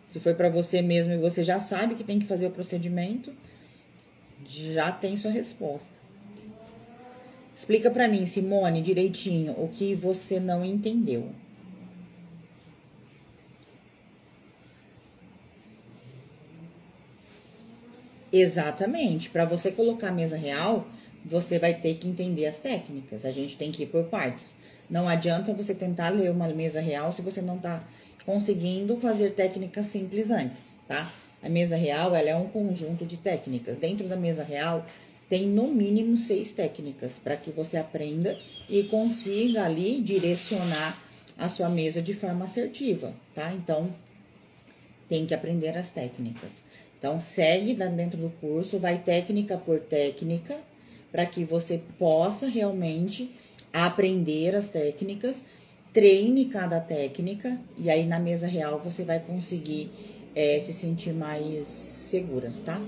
Se foi pra você mesmo e você já sabe que tem que fazer o procedimento, já tem sua resposta. Explica pra mim, Simone, direitinho, o que você não entendeu. Exatamente. Para você colocar a mesa real, você vai ter que entender as técnicas. A gente tem que ir por partes. Não adianta você tentar ler uma mesa real se você não tá conseguindo fazer técnicas simples antes, tá? A mesa real, ela é um conjunto de técnicas. Dentro da mesa real, tem no mínimo 6 técnicas para que você aprenda e consiga ali direcionar a sua mesa de forma assertiva, tá? Então, tem que aprender as técnicas. Então, segue dentro do curso, vai técnica por técnica, para que você possa realmente aprender as técnicas, treine cada técnica, e aí na mesa real você vai conseguir se sentir mais segura, tá?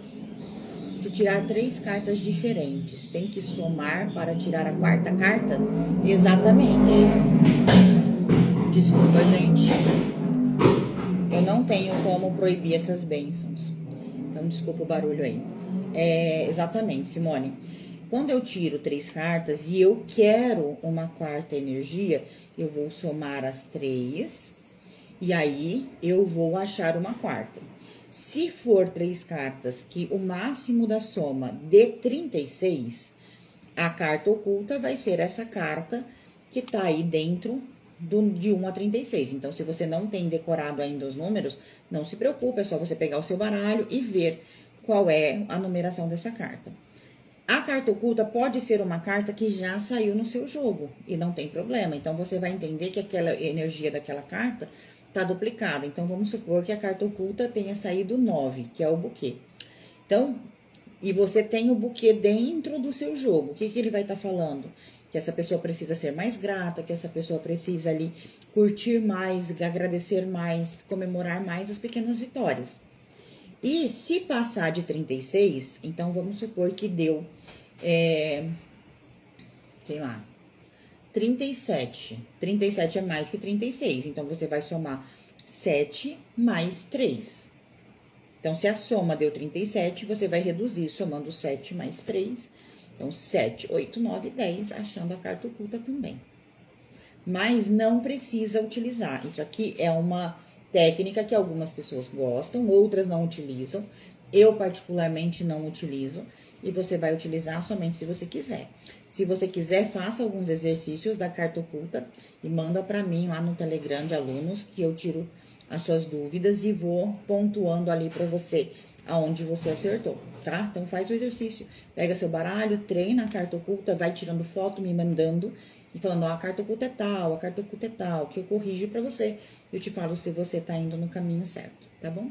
Se tirar 3 cartas diferentes, tem que somar para tirar a quarta carta? Exatamente. Desculpa, gente. Eu não tenho como proibir essas bênçãos. Então, desculpa o barulho aí. Exatamente, Simone. Quando eu tiro 3 cartas e eu quero uma quarta energia, eu vou somar as 3 e aí eu vou achar uma quarta. Se for 3 cartas que o máximo da soma dê 36, a carta oculta vai ser essa carta que tá aí dentro de 1 a 36. Então, se você não tem decorado ainda os números, não se preocupe, é só você pegar o seu baralho e ver qual é a numeração dessa carta. A carta oculta pode ser uma carta que já saiu no seu jogo e não tem problema. Então, você vai entender que aquela energia daquela carta tá duplicada. Então, vamos supor que a carta oculta tenha saído 9, que é o buquê. Então, e você tem o buquê dentro do seu jogo. O que ele vai estar falando? Que essa pessoa precisa ser mais grata, que essa pessoa precisa ali curtir mais, agradecer mais, comemorar mais as pequenas vitórias. E se passar de 36, então vamos supor que deu, sei lá, 37. 37 é mais que 36, então você vai somar 7 mais 3. Então, se a soma deu 37, você vai reduzir somando 7 mais 3. Então, 7, 8, 9, 10, achando a carta oculta também. Mas não precisa utilizar. Isso aqui é uma técnica que algumas pessoas gostam, outras não utilizam. Eu, particularmente, não utilizo. E você vai utilizar somente se você quiser. Se você quiser, faça alguns exercícios da carta oculta e manda para mim lá no Telegram de alunos, que eu tiro as suas dúvidas e vou pontuando ali para você aonde você acertou, tá? Então faz o exercício, pega seu baralho, treina a carta oculta, vai tirando foto, me mandando e falando, ó, a carta oculta é tal, a carta oculta é tal, que eu corrijo para você. Eu te falo se você tá indo no caminho certo, tá bom?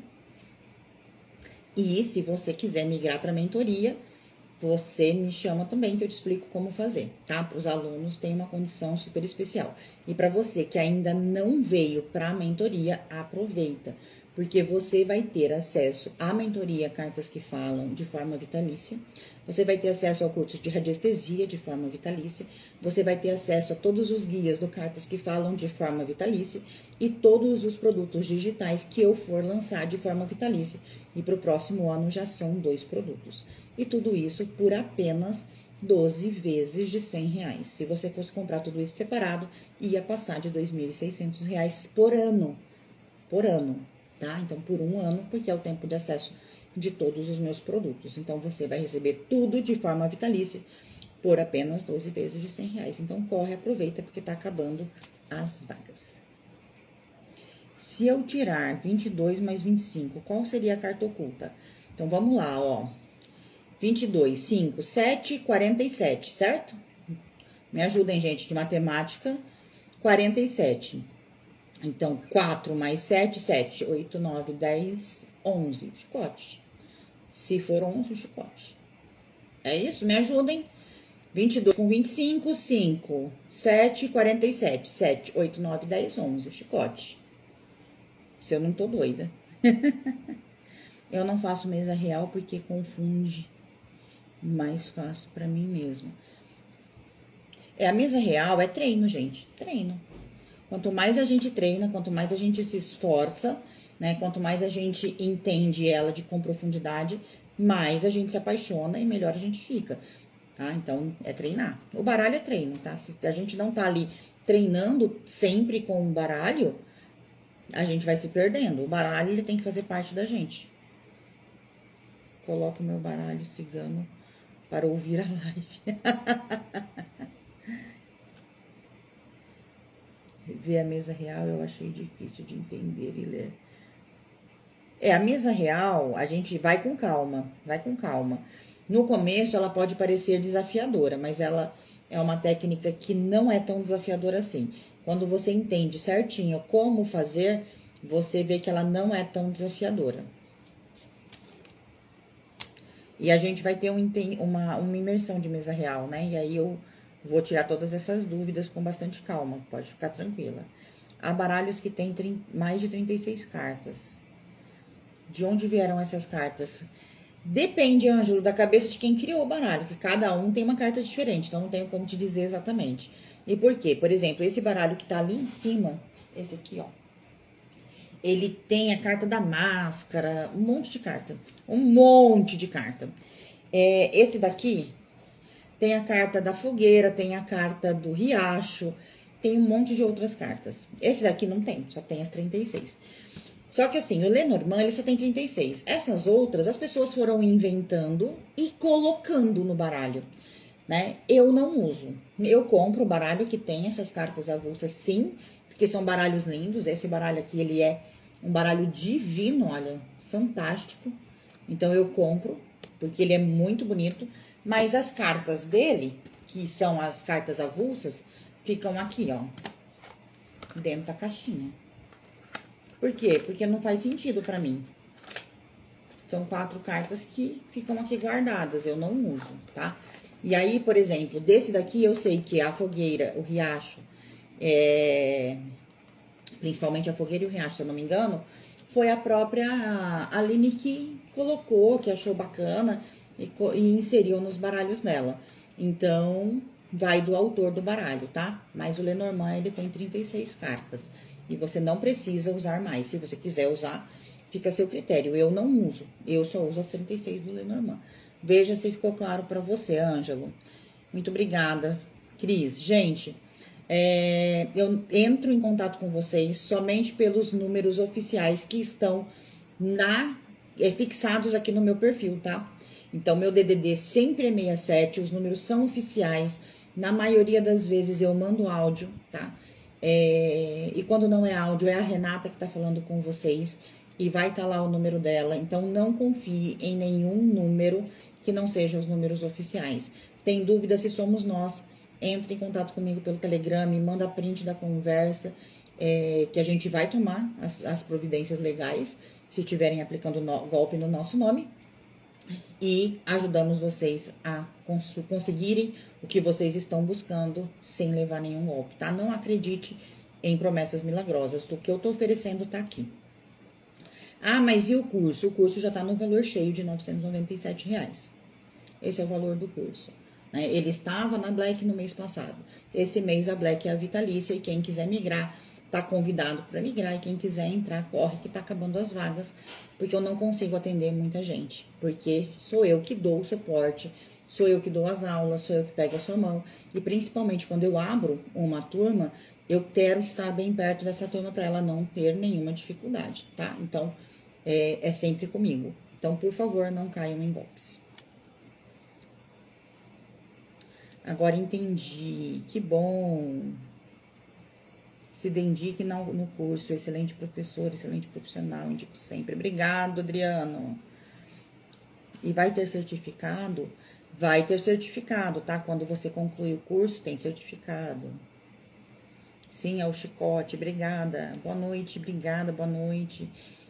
E se você quiser migrar para mentoria, você me chama também que eu te explico como fazer, tá? Para os alunos tem uma condição super especial. E para você que ainda não veio para a mentoria, aproveita, porque você vai ter acesso à mentoria Cartas que Falam de forma vitalícia, você vai ter acesso ao curso de radiestesia de forma vitalícia, você vai ter acesso a todos os guias do Cartas que Falam de forma vitalícia e todos os produtos digitais que eu for lançar de forma vitalícia. E para o próximo ano já são 2 produtos. E tudo isso por apenas 12 vezes de R$100. Se você fosse comprar tudo isso separado, ia passar de R$2.600 por ano. Por ano, tá? Então, por um ano, porque é o tempo de acesso de todos os meus produtos. Então, você vai receber tudo de forma vitalícia por apenas 12 vezes de R$100. Então, corre, aproveita, porque tá acabando as vagas. Se eu tirar 22 mais 25, qual seria a carta oculta? Então, vamos lá, ó. 22, 5, 7, 47, certo? Me ajudem, gente, de matemática. 47. Então, 4 mais 7, 7, 8, 9, 10, 11. Chicote. Se for 11, chicote. É isso? Me ajudem. 22 com 25, 5, 7, 47. 7, 8, 9, 10, 11. Chicote. Se eu não tô doida. Eu não faço mesa real porque confunde. Mais fácil pra mim mesma. A mesa real é treino, gente. Treino. Quanto mais a gente treina, quanto mais a gente se esforça, né? Quanto mais a gente entende ela com profundidade, mais a gente se apaixona e melhor a gente fica, tá? Então, é treinar. O baralho é treino, tá? Se a gente não tá ali treinando sempre com o baralho, a gente vai se perdendo. O baralho, ele tem que fazer parte da gente. Coloco meu baralho cigano para ouvir a live. Ver a mesa real eu achei difícil de entender e ler. A mesa real, a gente vai com calma, vai com calma. No começo, ela pode parecer desafiadora, mas ela é uma técnica que não é tão desafiadora assim. Quando você entende certinho como fazer, você vê que ela não é tão desafiadora. E a gente vai ter uma imersão de mesa real, né? E aí eu vou tirar todas essas dúvidas com bastante calma, pode ficar tranquila. Há baralhos que têm mais de 36 cartas. De onde vieram essas cartas? Depende, Ângelo, da cabeça de quem criou o baralho, que cada um tem uma carta diferente, então não tenho como te dizer exatamente. E por quê? Por exemplo, esse baralho que tá ali em cima, esse aqui, ó. Ele tem a carta da máscara, um monte de carta. Um monte de carta. Esse daqui tem a carta da fogueira, tem a carta do riacho, tem um monte de outras cartas. Esse daqui não tem, só tem as 36. Só que assim, o Lenormand, ele só tem 36. Essas outras, as pessoas foram inventando e colocando no baralho, né? Eu não uso. Eu compro o baralho que tem essas cartas avulsas, sim, porque são baralhos lindos. Esse baralho aqui, ele é um baralho divino, olha, fantástico. Então, eu compro, porque ele é muito bonito. Mas as cartas dele, que são as cartas avulsas, ficam aqui, ó, dentro da caixinha. Por quê? Porque não faz sentido pra mim. São 4 cartas que ficam aqui guardadas, eu não uso, tá? E aí, por exemplo, desse daqui eu sei que a fogueira, o riacho, principalmente a fogueira e o riacho, se eu não me engano, foi a própria Aline que colocou, que achou bacana e inseriu nos baralhos dela. Então, vai do autor do baralho, tá? Mas o Lenormand, ele tem 36 cartas. E você não precisa usar mais. Se você quiser usar, fica a seu critério. Eu não uso. Eu só uso as 36 do Lenormand. Veja se ficou claro para você, Ângelo. Muito obrigada, Cris. Gente, eu entro em contato com vocês somente pelos números oficiais que estão fixados aqui no meu perfil, tá? Então, meu DDD sempre é 67, os números são oficiais. Na maioria das vezes eu mando áudio, tá? E quando não é áudio, é a Renata que tá falando com vocês e vai estar lá o número dela. Então, não confie em nenhum número que não sejam os números oficiais. Tem dúvida se somos nós? Entre em contato comigo pelo Telegram, me manda print da conversa, que a gente vai tomar as providências legais, se estiverem aplicando golpe no nosso nome. E ajudamos vocês a conseguirem o que vocês estão buscando sem levar nenhum golpe, tá? Não acredite em promessas milagrosas. O que eu tô oferecendo tá aqui. Ah, mas e o curso? O curso já tá no valor cheio de R$ 997 reais. Esse é o valor do curso. Né? Ele estava na Black no mês passado. Esse mês a Black é a vitalícia e quem quiser migrar tá convidado para migrar e quem quiser entrar, corre que tá acabando as vagas, porque eu não consigo atender muita gente, porque sou eu que dou o suporte, sou eu que dou as aulas, sou eu que pego a sua mão, e principalmente quando eu abro uma turma, eu quero estar bem perto dessa turma para ela não ter nenhuma dificuldade, tá? Então, é sempre comigo. Então, por favor, não caiam em golpes. Agora entendi, que bom. se dedique no curso. Excelente professor, excelente profissional, indico sempre. Obrigado, Adriano. E vai ter certificado? Vai ter certificado, tá? Quando você concluir o curso, tem certificado. Sim, é o Chicote, obrigada. Boa noite, obrigada, boa noite.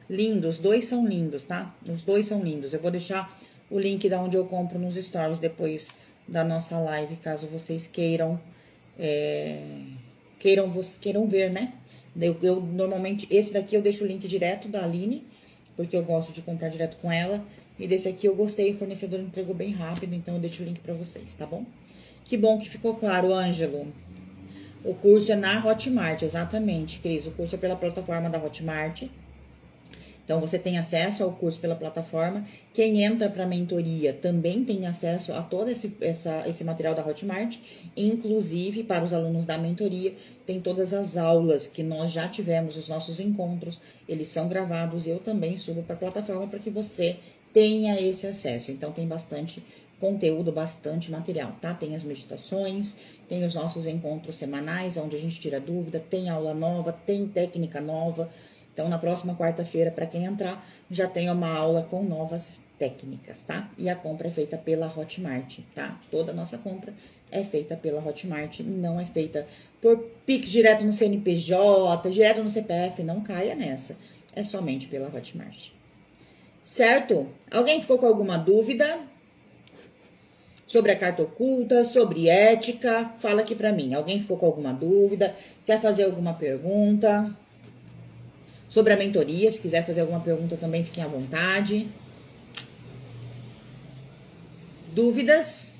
Lindo, os dois são lindos, tá? Os dois são lindos. Eu vou deixar o link da onde eu compro nos stories depois da nossa live, caso vocês queiram queiram ver, né? Eu normalmente, esse daqui eu deixo o link direto da Aline, porque eu gosto de comprar direto com ela. E desse aqui eu gostei, o fornecedor entregou bem rápido, então eu deixo o link pra vocês, tá bom? Que bom que ficou claro, Ângelo. O curso é na Hotmart, exatamente, Cris. O curso é pela plataforma da Hotmart. Então, você tem acesso ao curso pela plataforma. Quem entra para a mentoria também tem acesso a todo esse material da Hotmart. Inclusive, para os alunos da mentoria, tem todas as aulas que nós já tivemos, os nossos encontros. Eles são gravados e eu também subo para a plataforma para que você tenha esse acesso. Então, tem bastante conteúdo, bastante material, tá? Tem as meditações, tem os nossos encontros semanais, onde a gente tira dúvida, tem aula nova, tem técnica nova. Então, na próxima quarta-feira, para quem entrar, já tem uma aula com novas técnicas, tá? E a compra é feita pela Hotmart, tá? Toda a nossa compra é feita pela Hotmart, não é feita por Pix direto no CNPJ, direto no CPF, não caia nessa. É somente pela Hotmart. Certo? Alguém ficou com alguma dúvida sobre a carta oculta, sobre ética? Fala aqui pra mim. Alguém ficou com alguma dúvida? Quer fazer alguma pergunta? Sobre a mentoria, se quiser fazer alguma pergunta também, fiquem à vontade. Dúvidas?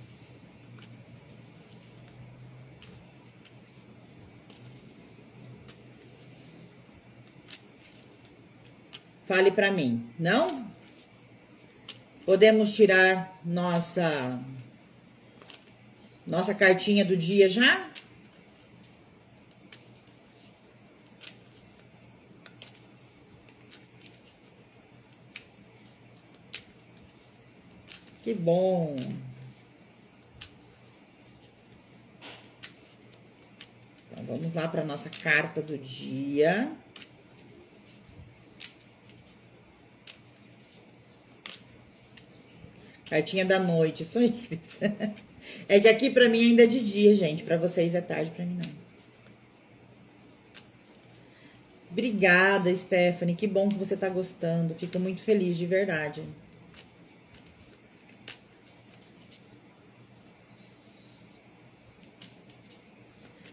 Fale para mim. Não? Podemos tirar nossa cartinha do dia já? Que bom. Então, vamos lá para nossa carta do dia. Cartinha da noite, isso aí. É que aqui para mim ainda é de dia, gente. Para vocês é tarde, para mim não. Obrigada, Stephanie. Que bom que você tá gostando. Fico muito feliz, de verdade.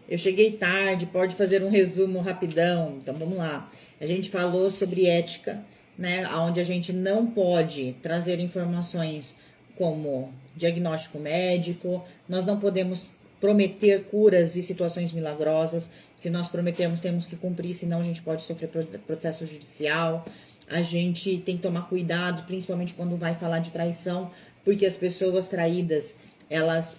Eu cheguei tarde, pode fazer um resumo rapidão. Então, vamos lá. A gente falou sobre ética, né? Onde a gente não pode trazer informações como diagnóstico médico. Nós não podemos prometer curas e situações milagrosas. Se nós prometemos, temos que cumprir, senão a gente pode sofrer processo judicial. A gente tem que tomar cuidado, principalmente quando vai falar de traição, porque as pessoas traídas, elas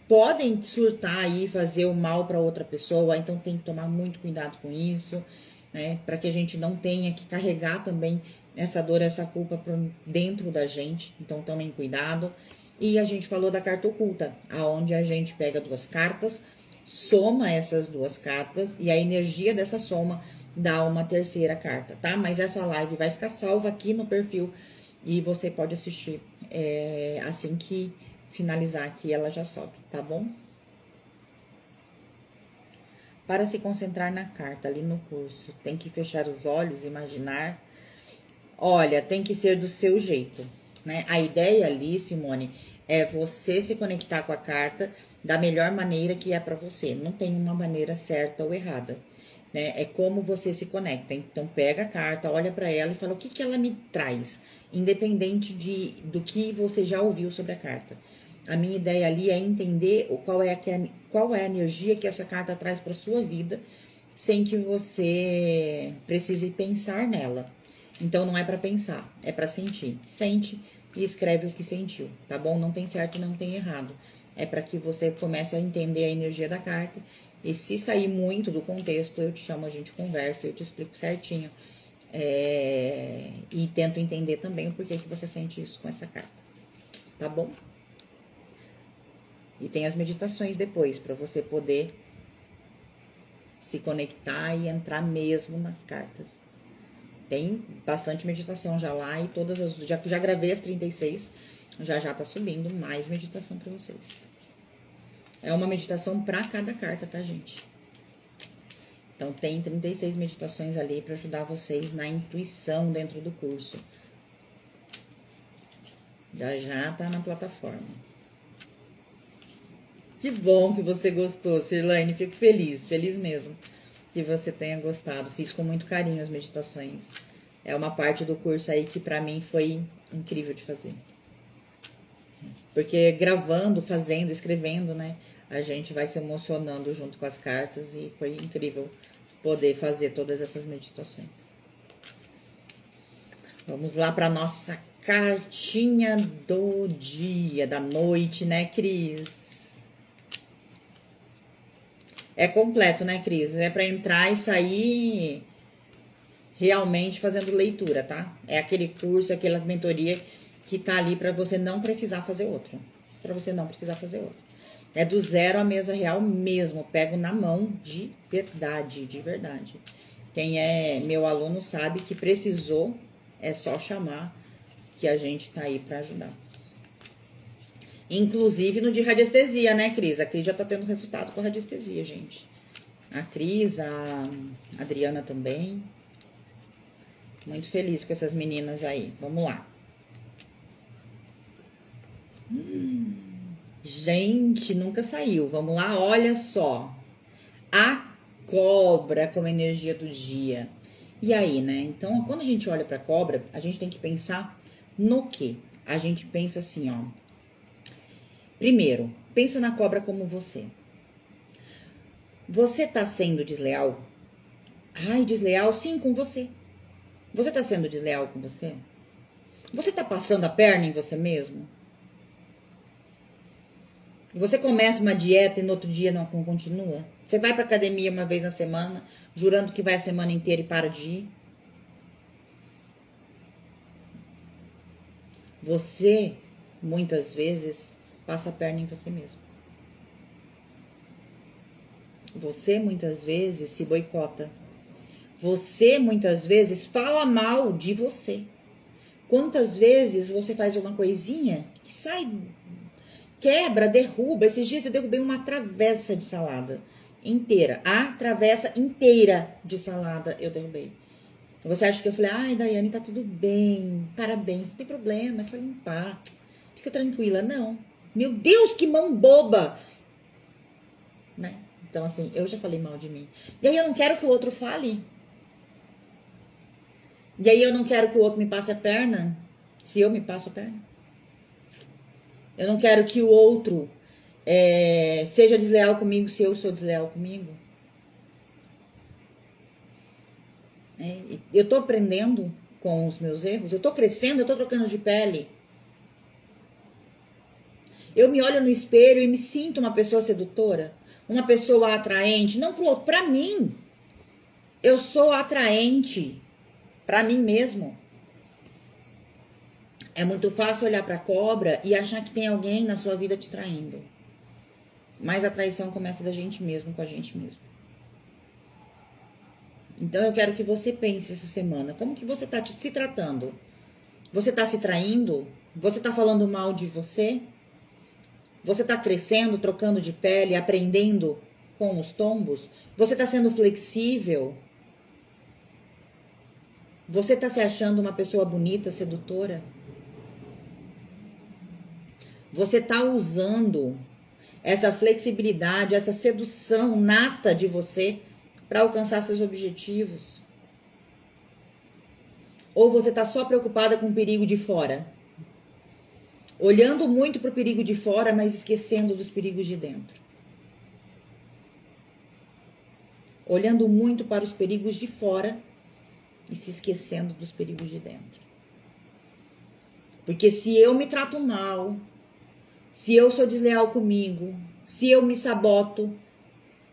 podem surtar aí, fazer o mal para outra pessoa, então tem que tomar muito cuidado com isso, né? Para que a gente não tenha que carregar também essa dor, essa culpa dentro da gente. Então tomem cuidado. E a gente falou da carta oculta, aonde a gente pega duas cartas, soma essas duas cartas e a energia dessa soma dá uma terceira carta, tá? Mas essa live vai ficar salva aqui no perfil e você pode assistir assim que finalizar aqui, ela já sobe, tá bom? Para se concentrar na carta ali no curso, tem que fechar os olhos, imaginar. Olha, tem que ser do seu jeito, né? A ideia ali, Simone, é você se conectar com a carta da melhor maneira que é para você. Não tem uma maneira certa ou errada, né? É como você se conecta. Então, pega a carta, olha para ela e fala o que ela me traz, independente do que você já ouviu sobre a carta. A minha ideia ali é entender qual é a energia que essa carta traz para sua vida, sem que você precise pensar nela. Então, não é para pensar, é para sentir. Sente e escreve o que sentiu, tá bom? Não tem certo, não tem errado. É para que você comece a entender a energia da carta. E se sair muito do contexto, eu te chamo, a gente conversa, eu te explico certinho. E tento entender também o porquê que você sente isso com essa carta, tá bom? E tem as meditações depois, para você poder se conectar e entrar mesmo nas cartas. Tem bastante meditação já lá e todas as... Já gravei as 36, já tá subindo mais meditação para vocês. É uma meditação para cada carta, tá, gente? Então, tem 36 meditações ali para ajudar vocês na intuição dentro do curso. Já tá na plataforma. Que bom que você gostou, Sirlane. Fico feliz, feliz mesmo que você tenha gostado. Fiz com muito carinho as meditações. É uma parte do curso aí que pra mim foi incrível de fazer. Porque gravando, fazendo, escrevendo, né? A gente vai se emocionando junto com as cartas e foi incrível poder fazer todas essas meditações. Vamos lá para nossa cartinha do dia, da noite, né, Cris? É completo, né, Cris? É para entrar e sair realmente fazendo leitura, tá? É aquele curso, aquela mentoria que tá ali para você não precisar fazer outro. Para você não precisar fazer outro. É do zero à mesa real mesmo. Pego na mão de verdade, de verdade. Quem é meu aluno sabe que precisou, é só chamar que a gente tá aí para ajudar. Inclusive no de radiestesia, né, Cris? A Cris já tá tendo resultado com a radiestesia, gente. A Cris, a Adriana também. Muito feliz com essas meninas aí. Vamos lá. Gente, nunca saiu. Vamos lá, olha só. A cobra como energia do dia. E aí, né? Então, quando a gente olha pra cobra, a gente tem que pensar no quê? A gente pensa assim, ó. Primeiro, pensa na cobra como você. Você tá sendo desleal? Ai, desleal? Sim, com você. Você tá sendo desleal com você? Você tá passando a perna em você mesmo? Você começa uma dieta e no outro dia não continua? Você vai pra academia uma vez na semana, jurando que vai a semana inteira e para de ir? Você, muitas vezes, passa a perna em você mesmo. Você, muitas vezes, se boicota. Você, muitas vezes, fala mal de você. Quantas vezes você faz uma coisinha que sai... Quebra, derruba. Esses dias eu derrubei uma travessa de salada inteira. A travessa inteira de salada eu derrubei. Você acha que eu falei, ai, Daiane, tá tudo bem, parabéns, não tem problema, é só limpar. Fica tranquila. Não. Meu Deus, que mão boba! Né? Então, assim, eu já falei mal de mim. E aí eu não quero que o outro fale. E aí eu não quero que o outro me passe a perna, se eu me passo a perna. Eu não quero que o outro seja desleal comigo se eu sou desleal comigo. Eu tô aprendendo com os meus erros, eu tô crescendo, eu tô trocando de pele. Eu me olho no espelho e me sinto uma pessoa sedutora, uma pessoa atraente, não pro outro, pra mim. Eu sou atraente pra mim mesmo. É muito fácil olhar pra cobra e achar que tem alguém na sua vida te traindo. Mas a traição começa da gente mesmo, com a gente mesmo. Então eu quero que você pense essa semana, como que você tá se tratando? Você tá se traindo? Você tá falando mal de você? Você tá crescendo, trocando de pele, aprendendo com os tombos? Você tá sendo flexível? Você tá se achando uma pessoa bonita, sedutora? Você tá usando essa flexibilidade, essa sedução nata de você para alcançar seus objetivos? Ou você tá só preocupada com o perigo de fora? Olhando muito para o perigo de fora, mas esquecendo dos perigos de dentro. Olhando muito para os perigos de fora e se esquecendo dos perigos de dentro. Porque se eu me trato mal, se eu sou desleal comigo, se eu me saboto,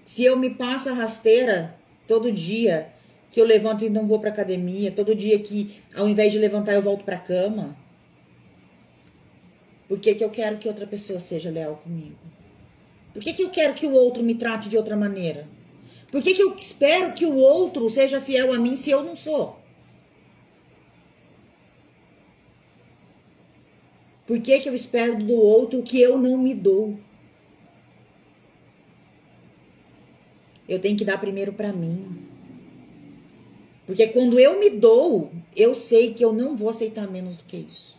se eu me passo a rasteira todo dia que eu levanto e não vou para academia, todo dia que ao invés de levantar eu volto para a cama, por que eu quero que outra pessoa seja leal comigo? Por que eu quero que o outro me trate de outra maneira? Por que eu espero que o outro seja fiel a mim se eu não sou? Por que eu espero do outro que eu não me dou? Eu tenho que dar primeiro para mim. Porque quando eu me dou, eu sei que eu não vou aceitar menos do que isso.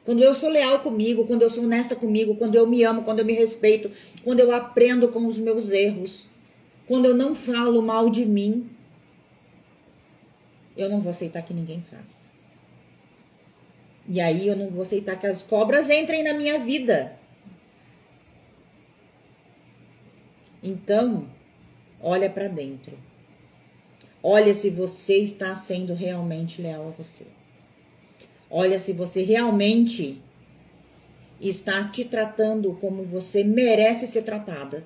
Quando eu sou leal comigo, quando eu sou honesta comigo, quando eu me amo, quando eu me respeito, quando eu aprendo com os meus erros, quando eu não falo mal de mim, eu não vou aceitar que ninguém faça. E aí eu não vou aceitar que as cobras entrem na minha vida. Então, olha para dentro. Olha se você está sendo realmente leal a você. Olha se você realmente está te tratando como você merece ser tratada.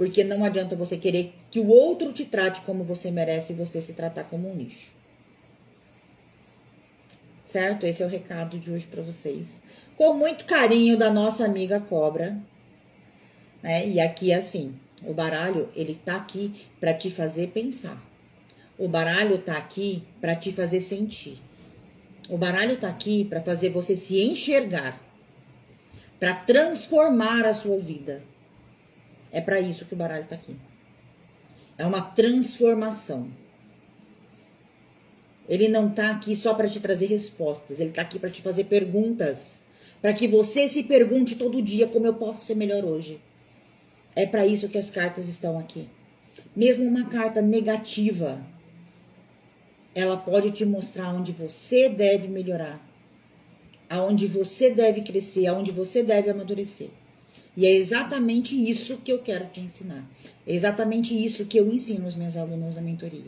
Porque não adianta você querer que o outro te trate como você merece e você se tratar como um lixo. Certo? Esse é o recado de hoje para vocês. Com muito carinho da nossa amiga cobra. Né? E aqui assim, o baralho, ele tá aqui para te fazer pensar. O baralho tá aqui para te fazer sentir. O baralho tá aqui para fazer você se enxergar. Para transformar a sua vida. É para isso que o baralho tá aqui. É uma transformação. Ele não tá aqui só para te trazer respostas. Ele tá aqui para te fazer perguntas. Para que você se pergunte todo dia como eu posso ser melhor hoje. É para isso que as cartas estão aqui. Mesmo uma carta negativa, ela pode te mostrar onde você deve melhorar. Aonde você deve crescer, aonde você deve amadurecer. E é exatamente isso que eu quero te ensinar. É exatamente isso que eu ensino às minhas alunas da mentoria.